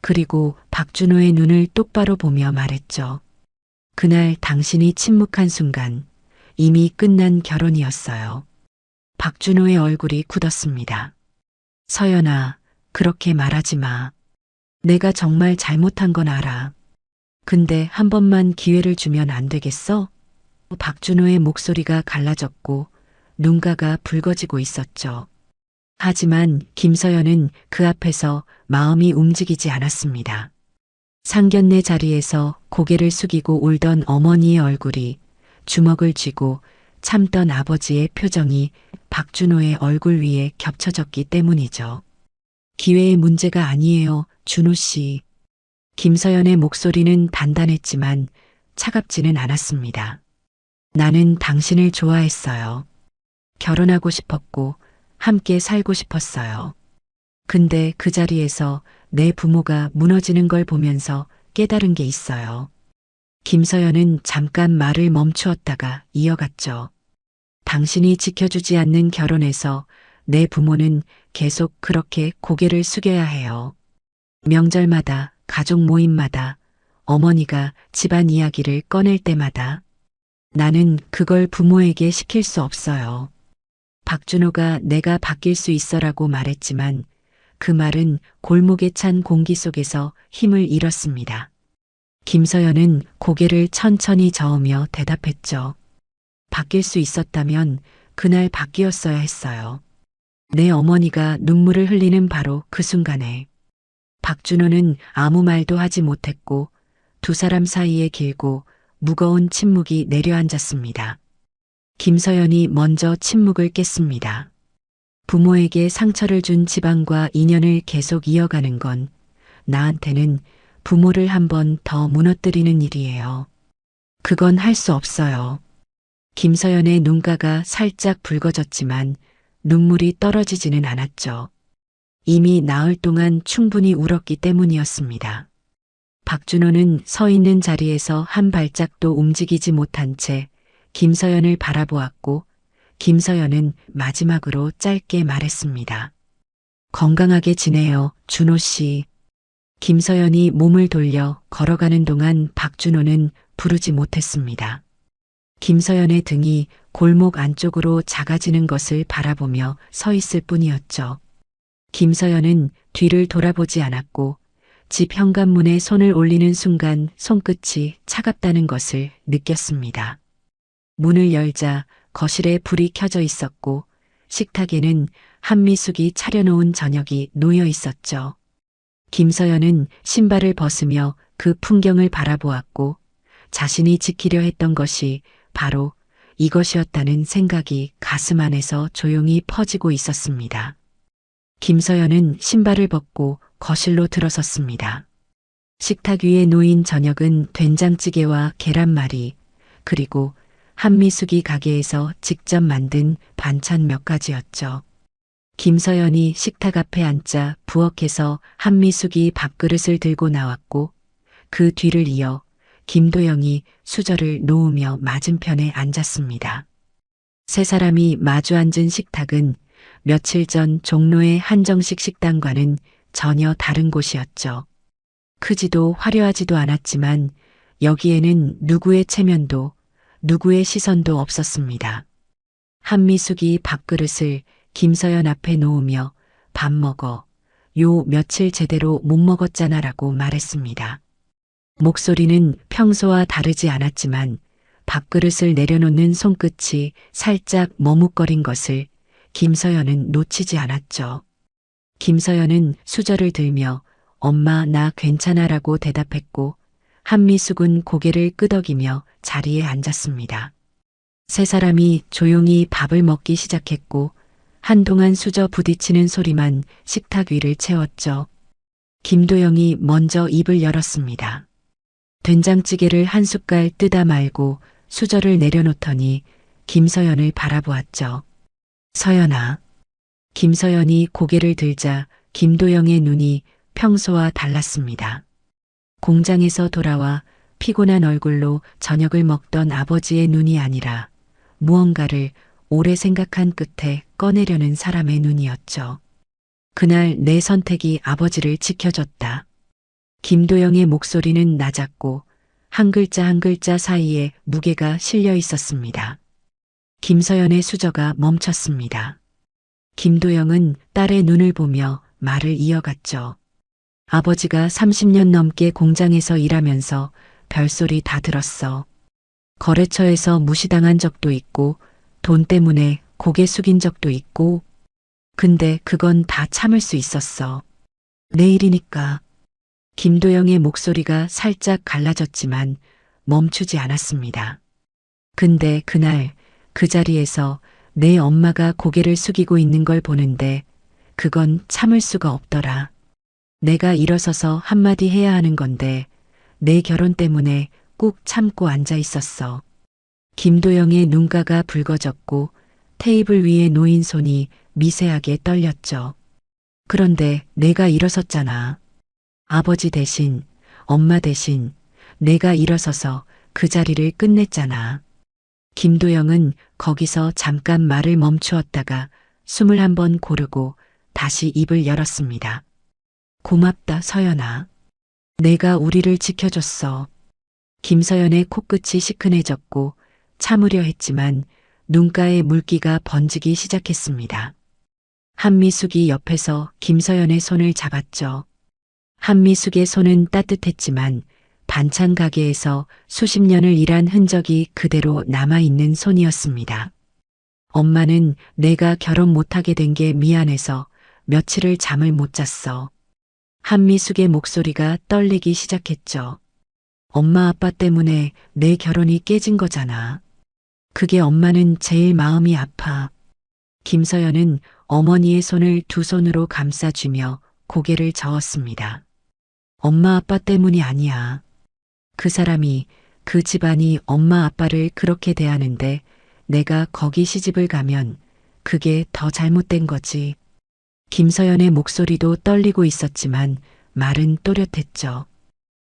그리고 박준호의 눈을 똑바로 보며 말했죠. 그날 당신이 침묵한 순간 이미 끝난 결혼이었어요. 박준호의 얼굴이 굳었습니다. 서연아, 그렇게 말하지 마. 내가 정말 잘못한 건 알아. 근데 한 번만 기회를 주면 안 되겠어? 박준호의 목소리가 갈라졌고 눈가가 붉어지고 있었죠. 하지만 김서연은 그 앞에서 마음이 움직이지 않았습니다. 상견례 자리에서 고개를 숙이고 울던 어머니의 얼굴이, 주먹을 쥐고 참던 아버지의 표정이 박준호의 얼굴 위에 겹쳐졌기 때문이죠. 기회의 문제가 아니에요, 준호 씨. 김서연의 목소리는 단단했지만 차갑지는 않았습니다. 나는 당신을 좋아했어요. 결혼하고 싶었고 함께 살고 싶었어요. 근데 그 자리에서 내 부모가 무너지는 걸 보면서 깨달은 게 있어요. 김서연은 잠깐 말을 멈추었다가 이어갔죠. 당신이 지켜주지 않는 결혼에서 내 부모는 계속 그렇게 고개를 숙여야 해요. 명절마다, 가족 모임마다, 어머니가 집안 이야기를 꺼낼 때마다 나는 그걸 부모에게 시킬 수 없어요. 박준호가 내가 바뀔 수 있어라고 말했지만 그 말은 골목에 찬 공기 속에서 힘을 잃었습니다. 김서연은 고개를 천천히 저으며 대답했죠. 바뀔 수 있었다면 그날 바뀌었어야 했어요. 내 어머니가 눈물을 흘리는 바로 그 순간에. 박준호는 아무 말도 하지 못했고 두 사람 사이에 길고 무거운 침묵이 내려앉았습니다. 김서연이 먼저 침묵을 깼습니다. 부모에게 상처를 준 집안과 인연을 계속 이어가는 건 나한테는 부모를 한 번 더 무너뜨리는 일이에요. 그건 할 수 없어요. 김서연의 눈가가 살짝 붉어졌지만 눈물이 떨어지지는 않았죠. 이미 나흘 동안 충분히 울었기 때문이었습니다. 박준호는 서 있는 자리에서 한 발짝도 움직이지 못한 채 김서연을 바라보았고 김서연은 마지막으로 짧게 말했습니다. 건강하게 지내요, 준호 씨. 김서연이 몸을 돌려 걸어가는 동안 박준호는 부르지 못했습니다. 김서연의 등이 골목 안쪽으로 작아지는 것을 바라보며 서 있을 뿐이었죠. 김서연은 뒤를 돌아보지 않았고 집 현관문에 손을 올리는 순간 손끝이 차갑다는 것을 느꼈습니다. 문을 열자 거실에 불이 켜져 있었고 식탁에는 한미숙이 차려놓은 저녁이 놓여 있었죠. 김서연은 신발을 벗으며 그 풍경을 바라보았고 자신이 지키려 했던 것이 바로 이것이었다는 생각이 가슴 안에서 조용히 퍼지고 있었습니다. 김서연은 신발을 벗고 거실로 들어섰습니다. 식탁 위에 놓인 저녁은 된장찌개와 계란말이 그리고 한미숙이 가게에서 직접 만든 반찬 몇 가지였죠. 김서연이 식탁 앞에 앉자 부엌에서 한미숙이 밥그릇을 들고 나왔고 그 뒤를 이어 김도영이 수저를 놓으며 맞은편에 앉았습니다. 세 사람이 마주 앉은 식탁은 며칠 전 종로의 한정식 식당과는 전혀 다른 곳이었죠. 크지도 화려하지도 않았지만 여기에는 누구의 체면도 누구의 시선도 없었습니다. 한미숙이 밥그릇을 김서연 앞에 놓으며 밥 먹어. 요 며칠 제대로 못 먹었잖아라고 말했습니다. 목소리는 평소와 다르지 않았지만 밥그릇을 내려놓는 손끝이 살짝 머뭇거린 것을 김서연은 놓치지 않았죠. 김서연은 수저를 들며 엄마 나 괜찮아라고 대답했고 한미숙은 고개를 끄덕이며 자리에 앉았습니다. 세 사람이 조용히 밥을 먹기 시작했고 한동안 수저 부딪히는 소리만 식탁 위를 채웠죠. 김도영이 먼저 입을 열었습니다. 된장찌개를 한 숟갈 뜨다 말고 수저를 내려놓더니 김서연을 바라보았죠. 서연아. 김서연이 고개를 들자 김도영의 눈이 평소와 달랐습니다. 공장에서 돌아와 피곤한 얼굴로 저녁을 먹던 아버지의 눈이 아니라 무언가를 오래 생각한 끝에 꺼내려는 사람의 눈이었죠. 그날 내 선택이 아버지를 지켜줬다. 김도영의 목소리는 낮았고 한 글자 한 글자 사이에 무게가 실려 있었습니다. 김서연의 수저가 멈췄습니다. 김도영은 딸의 눈을 보며 말을 이어갔죠. 아버지가 30년 넘게 공장에서 일하면서 별소리 다 들었어. 거래처에서 무시당한 적도 있고 돈 때문에 고개 숙인 적도 있고 근데 그건 다 참을 수 있었어. 내일이니까. 김도영의 목소리가 살짝 갈라졌지만 멈추지 않았습니다. 근데 그날 그 자리에서 내 엄마가 고개를 숙이고 있는 걸 보는데 그건 참을 수가 없더라. 내가 일어서서 한마디 해야 하는 건데 내 결혼 때문에 꾹 참고 앉아 있었어. 김도영의 눈가가 붉어졌고 테이블 위에 놓인 손이 미세하게 떨렸죠. 그런데 내가 일어섰잖아. 아버지 대신, 엄마 대신 내가 일어서서 그 자리를 끝냈잖아. 김도영은 거기서 잠깐 말을 멈추었다가 숨을 한번 고르고 다시 입을 열었습니다. 고맙다, 서연아. 내가 우리를 지켜줬어. 김서연의 코끝이 시큰해졌고 참으려 했지만 눈가에 물기가 번지기 시작했습니다. 한미숙이 옆에서 김서연의 손을 잡았죠. 한미숙의 손은 따뜻했지만 반찬 가게에서 수십 년을 일한 흔적이 그대로 남아있는 손이었습니다. 엄마는 내가 결혼 못하게 된 게 미안해서 며칠을 잠을 못 잤어. 한미숙의 목소리가 떨리기 시작했죠. 엄마 아빠 때문에 내 결혼이 깨진 거잖아. 그게 엄마는 제일 마음이 아파. 김서연은 어머니의 손을 두 손으로 감싸쥐며 고개를 저었습니다. 엄마 아빠 때문이 아니야. 그 사람이, 그 집안이 엄마 아빠를 그렇게 대하는데 내가 거기 시집을 가면 그게 더 잘못된 거지. 김서연의 목소리도 떨리고 있었지만 말은 또렷했죠.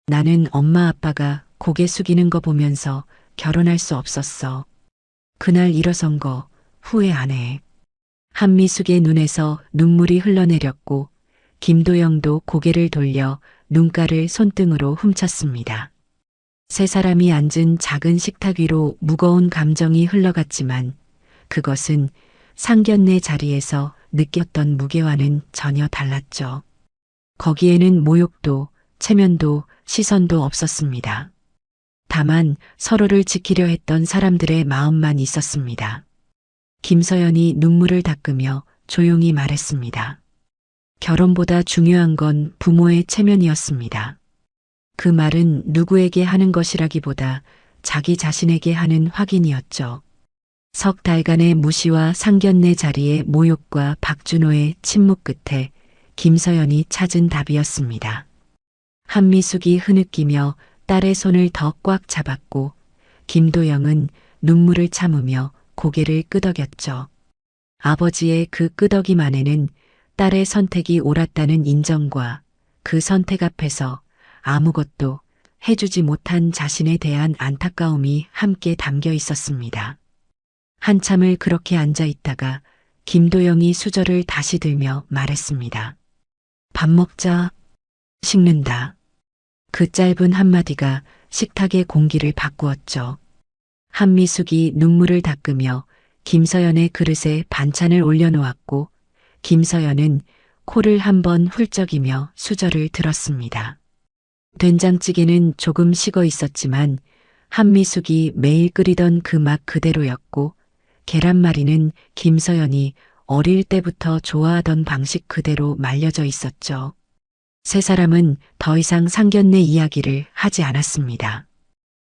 나는 엄마 아빠가 고개 숙이는 거 보면서 결혼할 수 없었어. 그날 일어선 거 후회 안 해. 한미숙의 눈에서 눈물이 흘러내렸고 김도영도 고개를 돌려 눈가를 손등으로 훔쳤습니다. 세 사람이 앉은 작은 식탁 위로 무거운 감정이 흘러갔지만 그것은 상견례 자리에서 느꼈던 무게와는 전혀 달랐죠. 거기에는 모욕도, 체면도, 시선도 없었습니다. 다만 서로를 지키려 했던 사람들의 마음만 있었습니다. 김서연이 눈물을 닦으며 조용히 말했습니다. 결혼보다 중요한 건 부모의 체면이었습니다. 그 말은 누구에게 하는 것이라기보다 자기 자신에게 하는 확인이었죠. 석 달간의 무시와 상견례 자리의 모욕과 박준호의 침묵 끝에 김서연이 찾은 답이었습니다. 한미숙이 흐느끼며 딸의 손을 더 꽉 잡았고 김도영은 눈물을 참으며 고개를 끄덕였죠. 아버지의 그 끄덕임 안에는 딸의 선택이 옳았다는 인정과 그 선택 앞에서 아무것도 해주지 못한 자신에 대한 안타까움이 함께 담겨 있었습니다. 한참을 그렇게 앉아 있다가 김도영이 수저를 다시 들며 말했습니다. 밥 먹자. 식는다. 그 짧은 한마디가 식탁의 공기를 바꾸었죠. 한미숙이 눈물을 닦으며 김서연의 그릇에 반찬을 올려놓았고 김서연은 코를 한번 훌쩍이며 수저를 들었습니다. 된장찌개는 조금 식어 있었지만 한미숙이 매일 끓이던 그 맛 그대로였고 계란말이는 김서연이 어릴 때부터 좋아하던 방식 그대로 말려져 있었죠. 세 사람은 더 이상 상견례 이야기를 하지 않았습니다.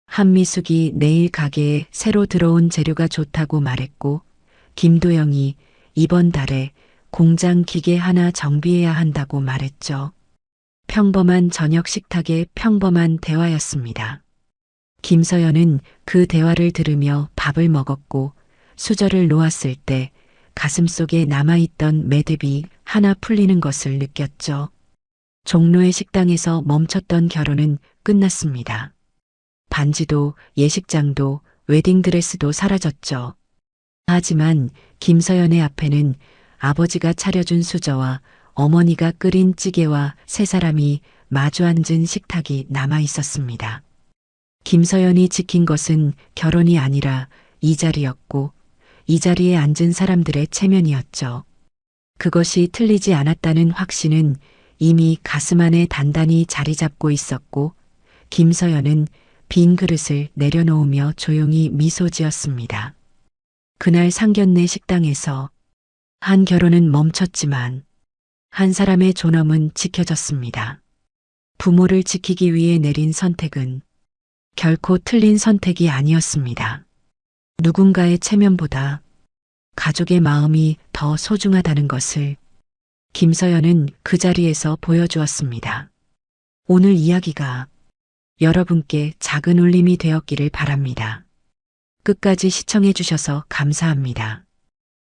한미숙이 내일 가게에 새로 들어온 재료가 좋다고 말했고 김도영이 이번 달에 공장 기계 하나 정비해야 한다고 말했죠. 평범한 저녁 식탁의 평범한 대화였습니다. 김서연은 그 대화를 들으며 밥을 먹었고 수저를 놓았을 때 가슴속에 남아있던 매듭이 하나 풀리는 것을 느꼈죠. 종로의 식당에서 멈췄던 결혼은 끝났습니다. 반지도 예식장도 웨딩드레스도 사라졌죠. 하지만 김서연의 앞에는 아버지가 차려준 수저와 어머니가 끓인 찌개와 세 사람이 마주 앉은 식탁이 남아 있었습니다. 김서연이 지킨 것은 결혼이 아니라 이 자리였고 이 자리에 앉은 사람들의 체면이었죠. 그것이 틀리지 않았다는 확신은 이미 가슴 안에 단단히 자리 잡고 있었고 김서연은 빈 그릇을 내려놓으며 조용히 미소 지었습니다. 그날 상견례 식당에서 한 결혼은 멈췄지만 한 사람의 존엄은 지켜졌습니다. 부모를 지키기 위해 내린 선택은 결코 틀린 선택이 아니었습니다. 누군가의 체면보다 가족의 마음이 더 소중하다는 것을 김서연은 그 자리에서 보여주었습니다. 오늘 이야기가 여러분께 작은 울림이 되었기를 바랍니다. 끝까지 시청해 주셔서 감사합니다.